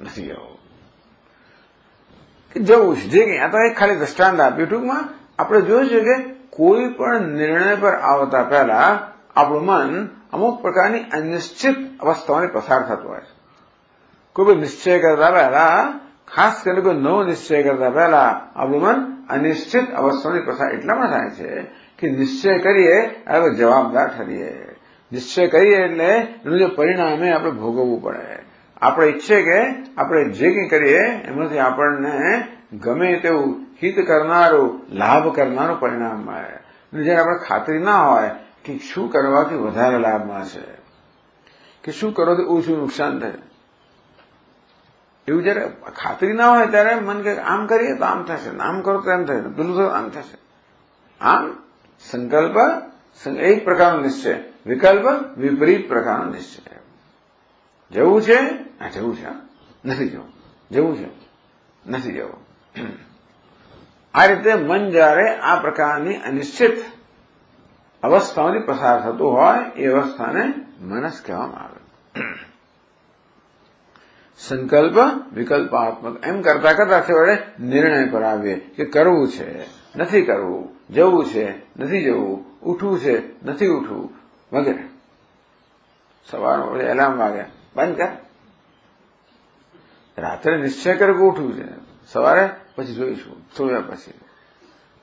નથી જવું કે જવું છે. જે કંઈ આ તો એક ખાલી દ્રષ્ટાંત આપ્યું. ટૂંકમાં આપણે જોયું છે કે કોઈ પણ નિર્ણય પર આવતા પહેલા આપણું મન અમુક પ્રકારની અનિશ્ચિત અવસ્થાઓને પસાર થતું હોય છે. કોઈ પણ નિશ્ચય કરતા પહેલા, ખાસ કરીને કોઈ નવો નિશ્ચય કરતા પહેલા આપણું મન અનિશ્ચિત અવસ્થાની પસાર એટલામાં થાય છે કે નિશ્ચય કરીએ આપણે જવાબદાર ઠરીએ. નિશ્ચય કરીએ એટલે એનું જે પરિણામે આપણે ભોગવવું પડે. આપણે ઈચ્છીએ કે આપણે જે કંઈ કરીએ એમાંથી આપણને ગમે તેવું હિત કરનારું, લાભ કરનારું પરિણામ મળે. જ્યારે આપણે ખાતરી ના હોય કે શું કરવાથી વધારે લાભ મળશે, કે શું કરવાથી ઓછું નુકસાન થાય, એવું જયારે ખાતરી ના હોય ત્યારે મન કે આમ કરીએ તો આમ થશે, આમ કરો તો એમ થશે, પેલું તો આમ થશે. આમ સંકલ્પ એક પ્રકારનો નિશ્ચય, વિકલ્પ વિપરીત પ્રકારનો નિશ્ચય. જવું છે, આ જવું છે, નથી જવું, જવું છે, નથી જવું. આ રીતે મન જયારે આ પ્રકારની અનિશ્ચિત અવસ્થાઓથી પસાર થતું હોય એ અવસ્થાને મનસ કહેવામાં આવે. સંકલ્પ વિકલ્પાત્મક એમ કરતા કરતા છેવટે નિર્ણય પર આવીએ કે કરવું છે, નથી કરવું, જવું છે, નથી જવું, ઉઠવું છે, નથી ઉઠવું વગેરે. સવારમાં એલાર્મ વાગે, બંધ કર. રાત્રે નિશ્ચય કરે કે ઉઠવું છે, સવારે પછી જોઈશું, થોડા પછી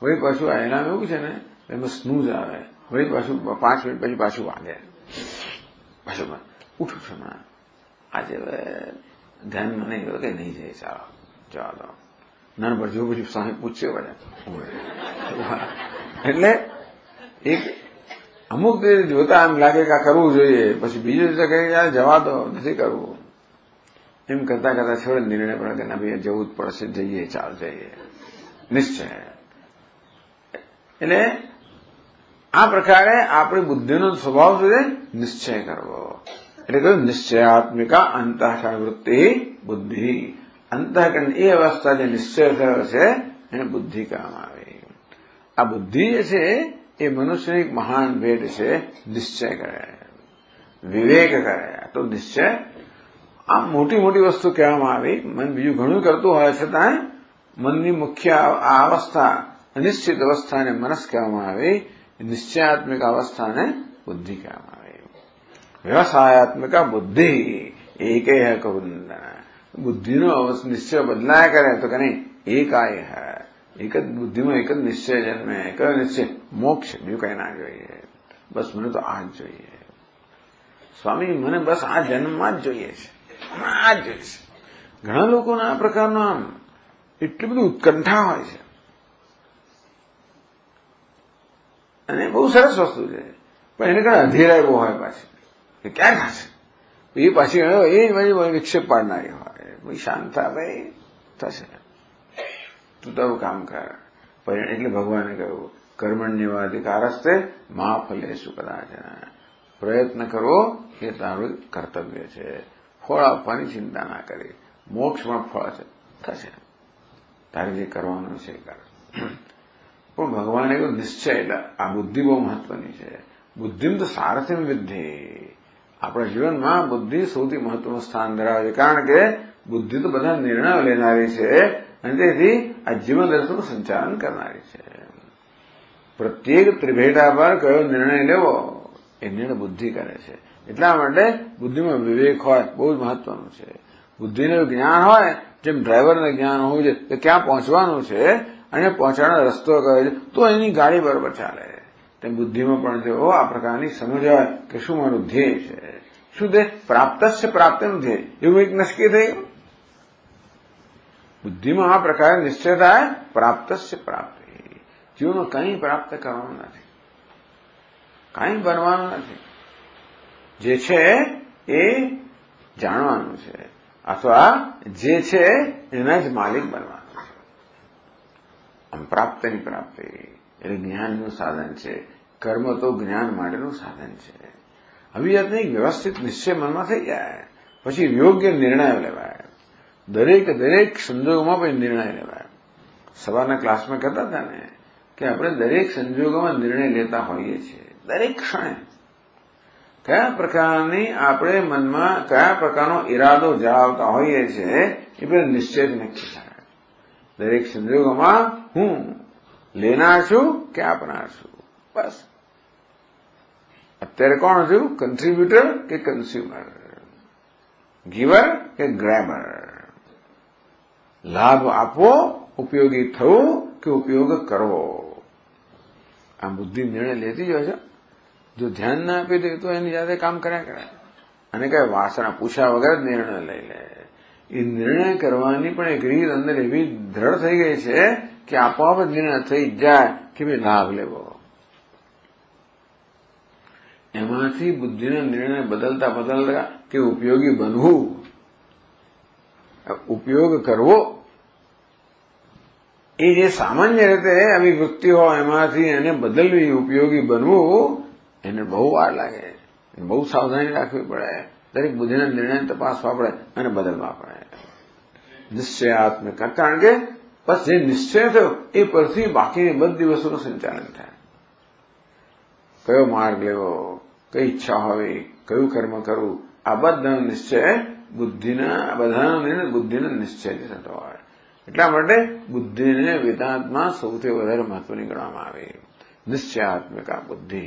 વળી પાછું આ એલાર્મ એવું છે ને એમાં સ્નૂઝ આવે, વળી પાછું 5 મિનિટ પછી પાછું વાગે, પાછું ઉઠું છું હમણાં, આજે ધ્યાનમાં નહીં હોય કે નહીં જાય, ચાલો જવા દો. નાના પર જો પછી સાહેબ પૂછશે બધા. એટલે એક અમુક રીતે જોતા એમ લાગે કે આ કરવું જોઈએ, પછી બીજી રીતે કહે યાર જવા દો, નથી કરવું. એમ કરતા કરતા છોડે નિર્ણય પડે કે ના ભાઈ જવું જ પડશે, જઈએ, ચાલ જઈએ, નિશ્ચય. એટલે આ પ્રકારે આપણી બુદ્ધિનો સ્વભાવ શું છે? નિશ્ચય કરવો. એટલે કહ્યું નિશ્ચયાત્મિકા અંતઃકરણ વૃત્તિ બુદ્ધિ. અંતઃકરણ એ અવસ્થા જે નિશ્ચય થયો છે એને બુદ્ધિ કહેવામાં આવે. આ બુદ્ધિ જે છે એ મનુષ્યની એક મહાન ભેટ છે. નિશ્ચય કરે, વિવેક કરે. તો નિશ્ચય આ મોટી મોટી વસ્તુ કહેવામાં આવી. મન બીજું ઘણું કરતું હોય છતાં મનની મુખ્ય આ અવસ્થા અનિશ્ચિત અવસ્થાને મનસ કહેવામાં આવી. નિશ્ચયાત્મિક અવસ્થાને બુદ્ધિ કહેવામાં આવે. વ્યવસાયાત્મિક બુદ્ધિ એકે હૈ કુંદન. બુદ્ધિનો નિશ્ચય બદલાયા કરે તો કે નહીં એકાય હૈ. એક જ બુદ્ધિમાં એક જ નિશ્ચય જન્મે, એક જ નિશ્ચય મોક્ષ. બીજું કઈ ના જોઈએ. બસ મને તો આ જ જોઈએ સ્વામી, મને બસ આ જન્મમાં જ જોઈએ છે, આ જ જોઈએ છે. ઘણા લોકોને આ પ્રકારનો આમ એટલી બધી ઉત્કંઠા હોય છે અને બહુ સરસ વસ્તુ છે, પણ એને કારણે અધીરાય બહુ હોય પાછી કે ક્યાં થશે. એ પાછી એ વિક્ષેપ પાડનારી હોય. ભાઈ શાંત થા, ભાઈ થશે, તું તારું કામ કર. એટલે ભગવાને કહ્યું કર્મણ્યવાધિકારસ્તે મા ફલેષુ કદાચન. પ્રયત્ન કરવો એ તારું કર્તવ્ય છે. ફળ આપવાની ચિંતા ના કરી. મોક્ષમાં ફળ છે, થશે. તારે જે કરવાનું છે કર. પણ ભગવાને કહ્યું નિશ્ચય. એટલે આ બુદ્ધિ બહુ મહત્વની છે. બુદ્ધિમ તો સારથ્યમ વિદ્ધિ. આપણા જીવનમાં બુદ્ધિ સૌથી મહત્વનું સ્થાન ધરાવે છે. કારણ કે બુદ્ધિ તો બધા નિર્ણયો લેનારી છે અને તેથી આ જીવન દર્શનનું સંચાલન કરનારી છે. પ્રત્યેક ત્રિભેટા પર કયો નિર્ણય લેવો એ નિર્ણય બુદ્ધિ કરે છે. એટલા માટે બુદ્ધિમાં વિવેક હોય બહુ જ મહત્વનું છે. બુદ્ધિનું જ્ઞાન હોય જેમ ડ્રાઈવરને જ્ઞાન હોવું જોઈએ કે ક્યાં પહોંચવાનું છે અને પહોંચવાનો રસ્તો કયો છે તો એની ગાડી બરોબર ચાલે. તેમ બુદ્ધિમાં પણ જો આ પ્રકારની સમજ હોય કે શું મારું ધ્યેય છે, શું તે પ્રાપ્તસ્ય પ્રાપ્તનું ધ્યેય, એવું એક નક્કી થયું. બુદ્ધિમાં આ પ્રકારે નિશ્ચય થાય પ્રાપ્તસ્ય પ્રાપ્તિ. જીવનમાં કંઈ પ્રાપ્ત કરવાનું નથી, કંઈ બનવાનું નથી. જે છે એ જાણવાનું છે અથવા જે છે એના જ માલિક બનવાનું છે. આમ પ્રાપ્તની પ્રાપ્તિ એટલે જ્ઞાનનું સાધન છે. કર્મ તો જ્ઞાન માટેનું સાધન છે. આવી જાતને એક વ્યવસ્થિત નિશ્ચય મનમાં થઈ જાય પછી યોગ્ય નિર્ણયો લેવાય. દરેક સંજોગોમાં પછી નિર્ણય લેવાય. સવારના ક્લાસમાં કહેતા હતા ને કે આપણે દરેક સંજોગોમાં નિર્ણય લેતા હોઈએ છીએ. દરેક ક્ષણે કયા પ્રકારની આપણે મનમાં કયા પ્રકારનો ઈરાદો જણાવતા હોઈએ છીએ એ બધા નિશ્ચયથી નક્કી થાય. દરેક સંજોગોમાં હું લેનાર છું કે આપનાર છું. બસ અત્યારે કોણ છું? કન્ટ્રીબ્યુટર કે કન્ઝ્યુમર, ગીવર કે ગ્રેબર, લાભ આપવો, ઉપયોગી થવું કે ઉપયોગ કરવો. આ બુદ્ધિ નિર્ણય લેતી જ હોય છે. જો ધ્યાન ના આપી દે તો એની જાતે કામ કર્યા કરે અને કઈ વાસણા પૂછ્યા વગર નિર્ણય લઈ લે. એ નિર્ણય કરવાની પણ એક રીત અંદર એવી દ્રઢ થઈ ગઈ છે કે આપોઆપ જ નિર્ણય થઈ જાય કે ભાઈ લાભ લેવો. એમાંથી બુદ્ધિના નિર્ણય બદલતા કે ઉપયોગી બનવું, ઉપયોગ કરવો, એ જે સામાન્ય રીતે આવી વૃત્તિ હોય એમાંથી એને બદલવી, ઉપયોગી બનવું, એને બહુ વાર લાગે. બહુ સાવધાની રાખવી પડે. દરેક બુદ્ધિના નિર્ણય તપાસવા પડે અને બદલવા પડે. નિશ્ચયાત્મક કારણ કે બસ જે નિશ્ચય થયો એ પરથી બાકીની બધી વસ્તુનું સંચાલન થાય. કયો માર્ગ લેવો, કઈ ઈચ્છા હોવી, કયું કર્મ કરવું, આ બધાનો નિશ્ચય બધાનો નિર્ણય બુદ્ધિનો નિશ્ચયથી થતો હોય. એટલા માટે બુદ્ધિને વેદાંતમાં સૌથી વધારે મહત્વની ગણવામાં આવે. નિશ્ચયાત્મિકા બુદ્ધિ.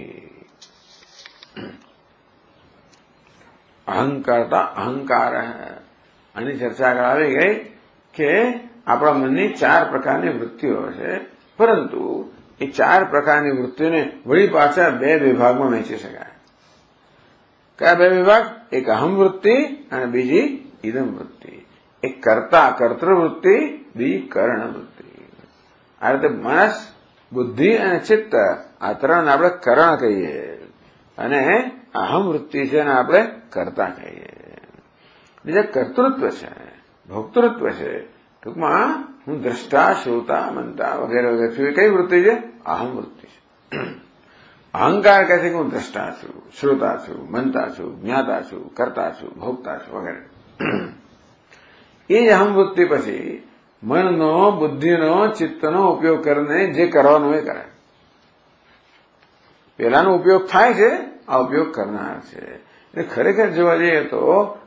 અહંકાર આની ચર્ચા કરાવી ગઈ કે આપણા મનની 4 પ્રકારની વૃત્તિઓ છે, પરંતુ એ 4 પ્રકારની વૃત્તિઓને વળી પાછા 2 વિભાગમાં વહેંચી શકાય. કયા 2 વિભાગ? એક અહમ વૃત્તિ અને બીજી ઇદમ વૃત્તિ. એક કર્તૃવૃત્તિ, બીજી કરણ વૃત્તિ. આ રીતે મનસ, બુદ્ધિ અને ચિત્ત આ 3 આપણે કરણ કહીએ. અને અહમ વૃત્તિ છે અને આપણે કર્તા કહીએ. બીજા કર્તૃત્વ છે, ભોક્તૃત્વ છે. ટૂંકમાં હું દ્રષ્ટા, શ્રોતા, મનતા વગેરે વગેરે છું. એ કઈ વૃત્તિ છે? અહમ વૃત્તિ છે. અહંકાર કહે છે કે હું દ્રષ્ટા છું, શ્રોતા છું, મનતા છું, જ્ઞાતા છું, કર્તા છું, ભોગતા છું વગેરે. એ જ અહમ વૃત્તિ પછી મનનો, બુદ્ધિનો, ચિત્તનો ઉપયોગ કરીને જે કરવાનો એ કરે. પેલાનો ઉપયોગ થાય છે, આ ઉપયોગ કરનાર છે. એટલે ખરેખર જોવા જઈએ તો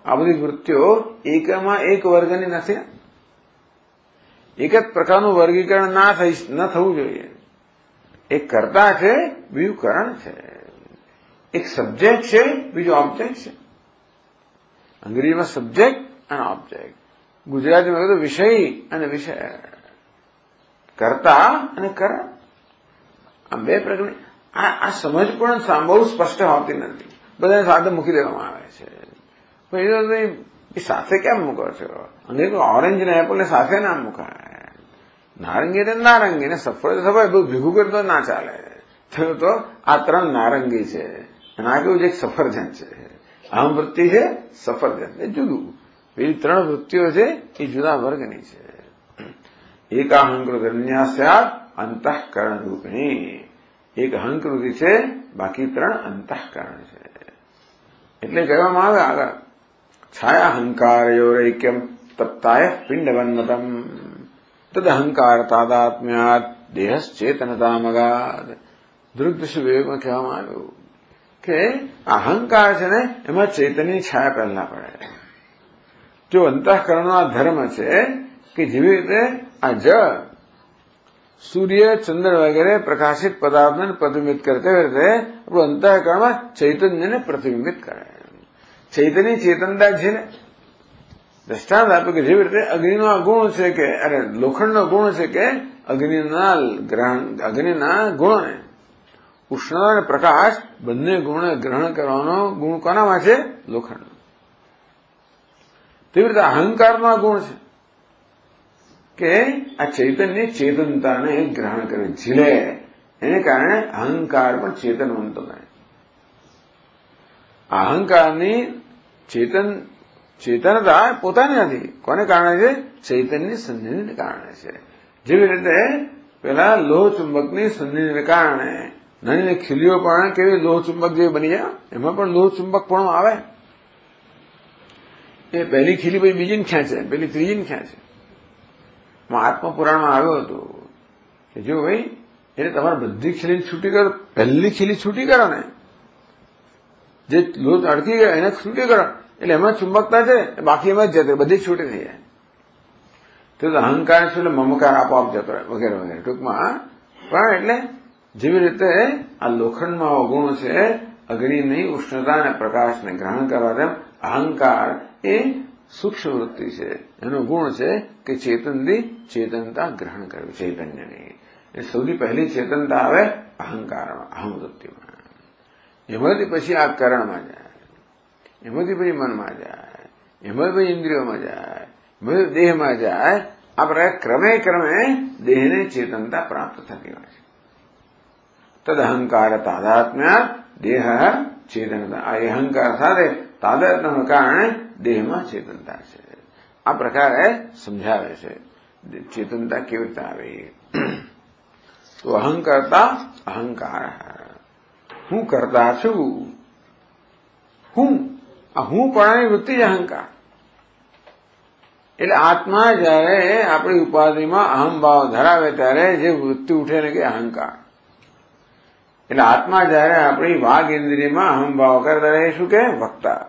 આ બધી વૃત્તિઓ એકમાં એક વર્ગની નથી. એક જ પ્રકારનું વર્ગીકરણ ન થવું જોઈએ. એક કર્તા છે, બીજું કરણ છે. એક સબ્જેક્ટ છે, બીજું ઓબ્જેક્ટ છે. અંગ્રેજીમાં સબ્જેક્ટ અને ઓબ્જેક્ટ, ગુજરાતીમાં કીધું વિષય અને વિષય, કર્તા અને કરણ. આ બે પ્રકારની આ સમજ પણ બહુ સ્પષ્ટ હોતી નથી. બધાને સાથે મૂકી દેવામાં આવે છે. એ સાથે કેમ મૂકો છો? અંગ્રેજી ઓરેન્જ ને એપલ ને સાથે ના મુકાય. નારંગી ને નારંગી ને સફળ સફળ બધું ભેગું કરતો ના ચાલે. તો આ ત્રણ નારંગી છે અને આ કેવું છે? એક સફરજન છે. અહમ વૃત્તિ છે, સફરજન એ જુદું. પેલી ત્રણ વૃત્તિઓ છે એ જુદા વર્ગની છે. એકાહંકૃત અન્યાસ્યાત અંતઃકરણ રૂપિણી. એક અહંકૃતિ છે, બાકી ત્રણ અંતઃકરણ છે. એટલે કહેવામાં આવે આગળ છાયાહંકારયોરૈક્યમ તપ્તાય પિંડવન્મતમ તદ અહંકાર તાદાત્મ્યાત દેહશ્ચેતનતામગાદ. દૃગ્દૃશ્ય વિવેકમાં કહેવામાં આવ્યું કે અહંકાર છે ને એમાં ચૈતન્યની છાયા પહેલા પડે. જો અંતઃકરણનો આ ધર્મ છે કે જેવી રીતે આ જળ સૂર્ય, ચંદ્ર વગેરે પ્રકાશિત પદાર્થને પ્રતિબિંબિત કરે તેવી રીતે આપણું અંતઃકરણમાં ચૈતન્યને પ્રતિબિંબિત કરે. ચૈતન્ય ચેતનતા છે ને. દ્રષ્ટાંત આપ્યું કે જેવી રીતે અગ્નિનો આ ગુણ છે કે લોખંડનો ગુણ છે કે અગ્નિના ગુણોને ઉષ્ણતા અને પ્રકાશ બંને ગુણને ગ્રહણ કરવાનો ગુણ કોનામાં છે? લોખંડ. તેવી રીતે અહંકારનો આ ગુણ છે કે આ ચૈતન્ય ચેતનતાને ગ્રહણ કરે, ઝીલે. એને કારણે અહંકાર પણ ચેતનવંત બને. અહંકારની ચેતનતા પોતાની નથી. કોને કારણે છે? ચૈતન્ય સંધિને કારણે છે. જેવી રીતે પેલા લોહ ચુંબકની સંધિને કારણે નાની ખીલીઓ પણ કેવી લોહ ચુંબક જેવી બની જાય, એમાં પણ લોહ ચુંબક પણ આવે. એ પહેલી ખીલી પછી બીજીને ખેંચે, પેલી ત્રીજીને ખેંચે. આત્મા પુરાણમાં આવ્યો હતો કે જો ભાઈ એટલે તમારે બધી ખીલી છૂટી કરો, પહેલી ખીલી છૂટી કરો ને, જે લોહ અડકી ગયો એને છૂટી કરો એટલે એમાં ચુંબકતા છે, બાકી એમાં જ જતો, બધી છૂટી થઈ જાય. તો અહંકાર છે એટલે મમકાર આપોઆપ જતો રહે વગેરે વગેરે. ટૂંકમાં પણ એટલે જેવી રીતે આ લોખંડમાં અવગુણ છે અગ્નિની ઉષ્ણતા અને પ્રકાશને ગ્રહણ કરવા તેમ અહંકાર એ સૂક્ષ્મ વૃત્તિ છે. એનો ગુણ છે કે ચેતનથી ચેતનતા ગ્રહણ કરવી. ચૈતન્યની એ સૌથી પહેલી ચેતનતા આવે અહંકારમાં, અહમ વૃત્તિમાં. એમાંથી પછી આ કરણમાં જાય, એમાંથી પછી મનમાં જાય, એમાંથી પછી ઇન્દ્રિયોમાં જાય, એમાંથી દેહમાં જાય. આ પ્રકાર ક્રમે ક્રમે દેહને ચેતનતા પ્રાપ્ત થતી હોય છે. તદ અહંકાર તાદાત્મ્ય દેહ ચેતનતા. આ અહંકાર સાથે તાદાત્મ્યના કારણે દેહમાં ચેતનતા છે. આ પ્રકારે સમજાવે છે ચેતનતા કેવી રીતે આવે. તો અહંકર્તા અહંકાર. હું કરતા છું. હું પણાની વૃત્તિ જ અહંકાર. એટલે આત્મા જયારે આપણી ઉપાધિમાં અહમભાવ ધરાવે ત્યારે જે વૃત્તિ ઉઠે ને કે અહંકાર. એટલે આત્મા જયારે આપણી વાઘ ઇન્દ્રિયમાં અહમભાવ કરે ત્યારે શું કે વક્તા.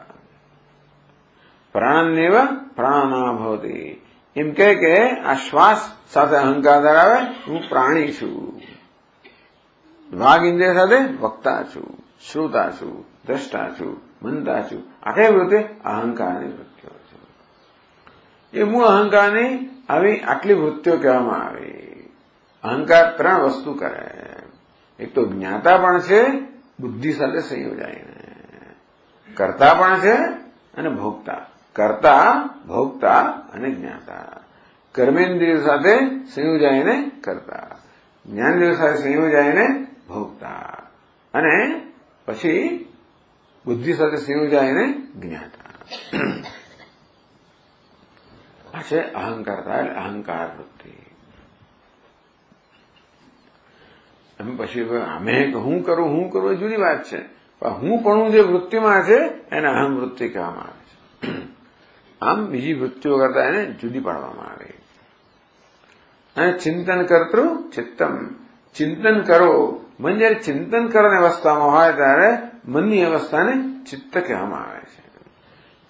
પ્રાણનેવ પ્રાણના ભવતી. એમ કે આ શ્વાસ સાથે અહંકાર ધરાવે, હું પ્રાણી છું. વાઘ ઇન્દ્રિય સાથે વક્તા છું, શ્રોતા છું, દ્રષ્ટા છું, મનતા છું. આ કઈ વૃત્તિ? અહંકારની વૃત્તિઓ છે. એ મૂળ અહંકારની આવી આટલી વૃત્તિઓ કહેવામાં આવી. અહંકાર ત્રણ વસ્તુ કરે. એક તો જ્ઞાતા પણ છે, બુદ્ધિ સાથે સંયોજાઈને. કર્તા પણ છે અને ભોગતા. કર્તા, ભોગતા અને જ્ઞાતા. કર્મેન્દ્રિય સાથે સંયોજાઈને કરતા, જ્ઞાનેન્દ્રિય સાથે સંયોજાઈને ભોગતા. અને પછી બુદ્ધિ સાથે સંયોજાય એને જ્ઞાતા. આ છે અહંકારતા એટલે અહંકાર વૃત્તિ. એમ પછી અમે હું કરું એ જુદી વાત છે, પણ હું પણ જે વૃત્તિમાં છે એને અહમ વૃત્તિ કહેવામાં આવે છે. આમ બીજી વૃત્તિઓ કરતા એને જુદી પાડવામાં આવે. અને ચિંતન કર્તૃ ચિત્તમ, ચિંતન કરો, મન જયારે ચિંતન કરવાની અવસ્થામાં હોય ત્યારે મનની અવસ્થાને ચિત્ત કહેવામાં આવે છે.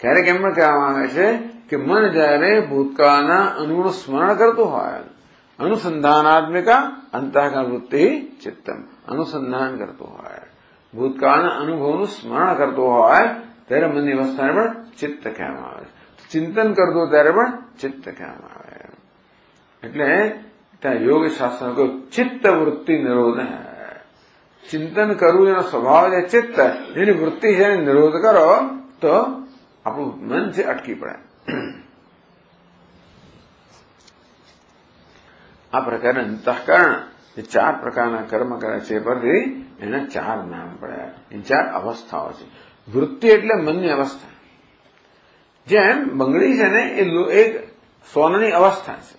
ક્યારેક એમ પણ કહેવામાં આવે છે કે મન જયારે ભૂતકાળના અનુનું સ્મરણ કરતું હોય, અનુસંધાનાત્મિકા અંતઃકરણ વૃત્તિ ચિત્તમ, અનુસંધાન કરતું હોય, ભૂતકાળના અનુભવનું સ્મરણ કરતું હોય ત્યારે મનની અવસ્થાને પણ ચિત્ત કહેવામાં આવે છે. ચિંતન કરતું ત્યારે પણ ચિત્ત કહેવામાં આવે. એટલે ત્યાં યોગ શાસ્ત્ર કહ્યું ચિત્ત વૃત્તિ નિરોધ. ચિંતન કરવું એનો સ્વભાવ છે ચિત્ત, જેની વૃત્તિ છે એને નિરોધ કરો તો આપણું મન છે અટકી પડે. આ પ્રકારે અંતઃકરણ જે 4 પ્રકારના કર્મ કરે છે પરથી એના 4 નામ પડ્યા. એ 4 અવસ્થાઓ છે. વૃત્તિ એટલે મનની અવસ્થા. જેમ બંગડી છે ને એ એક સોનાની અવસ્થા છે.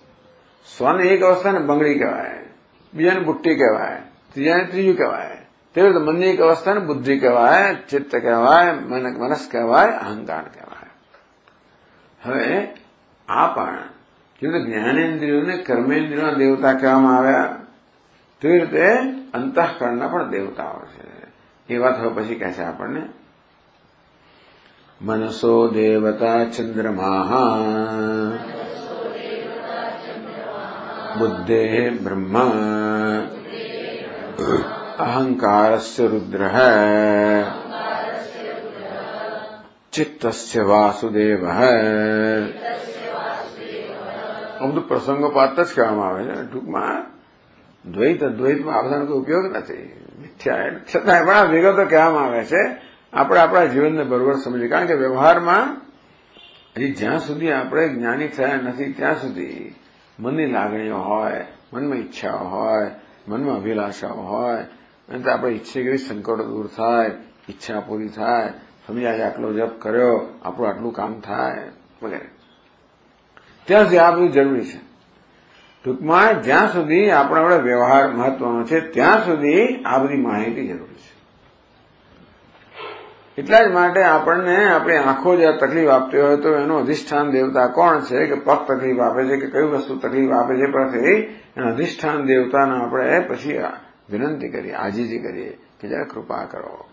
સોની એક અવસ્થાને બંગડી કહેવાય, બીજાને બુટ્ટી કહેવાય, ત્રીજાને ત્રીજું કહેવાય. તેવી રીતે મનની એક અવસ્થાને બુદ્ધિ કહેવાય, ચિત્ત કહેવાય, મનસ કહેવાય, અહંકાર કહેવાય. હવે આ પણ જેવી રીતે જ્ઞાનેન્દ્રિયોને કર્મેન્દ્રિયોના દેવતા કહેવામાં આવ્યા, તેવી રીતે અંતઃકરણના પણ દેવતાઓ છે. એ વાત હવે પછી કહે છે આપણને. મનસો દેવતા ચંદ્રમાઃ બુદ્ધે બ્રહ્મા અહંકારસ્ય રુદ્રઃ ચિત્તસ્ય વાસુદેવઃ. આ બધું પ્રસંગોપાત જ કહેવામાં આવે છે. ટૂંકમાં દ્વૈત અદ્વૈતમાં આ બધાનો કોઈ ઉપયોગ નથી, મિથ્યા. છતાંય પણ આ વિગતો કહેવામાં આવે છે આપણે આપણા જીવનને બરોબર સમજીએ. કારણ કે વ્યવહારમાં હજી જ્યાં સુધી આપણે જ્ઞાની થયા નથી ત્યાં સુધી મનની લાગણીઓ હોય, મનમાં ઈચ્છાઓ હોય, મનમાં અભિલાષાઓ હોય, અને આપણે ઈચ્છીએ કે સંકટો દૂર થાય, ઈચ્છા પૂરી થાય, સમજાય આટલો જપ કર્યો આપણું આટલું કામ થાય વગેરે, ત્યાં સુધી આ બધું જરૂરી છે. ટૂંકમાં જ્યાં સુધી આપણે વ્યવહાર મહત્વનો છે ત્યાં સુધી આ બધી માહિતી જરૂરી છે. એટલા જ માટે આપણને આપણી આંખો જ્યાં તકલીફ આપતી હોય તો એનું અધિષ્ઠાન દેવતા કોણ છે, કે પગ તકલીફ આપે છે કે કઈ વસ્તુ તકલીફ આપે છે, પછી એના અધિષ્ઠાન દેવતાને આપણે પછી વિનંતી કરીએ, આજીજી કરીએ કે જરા કૃપા કરો.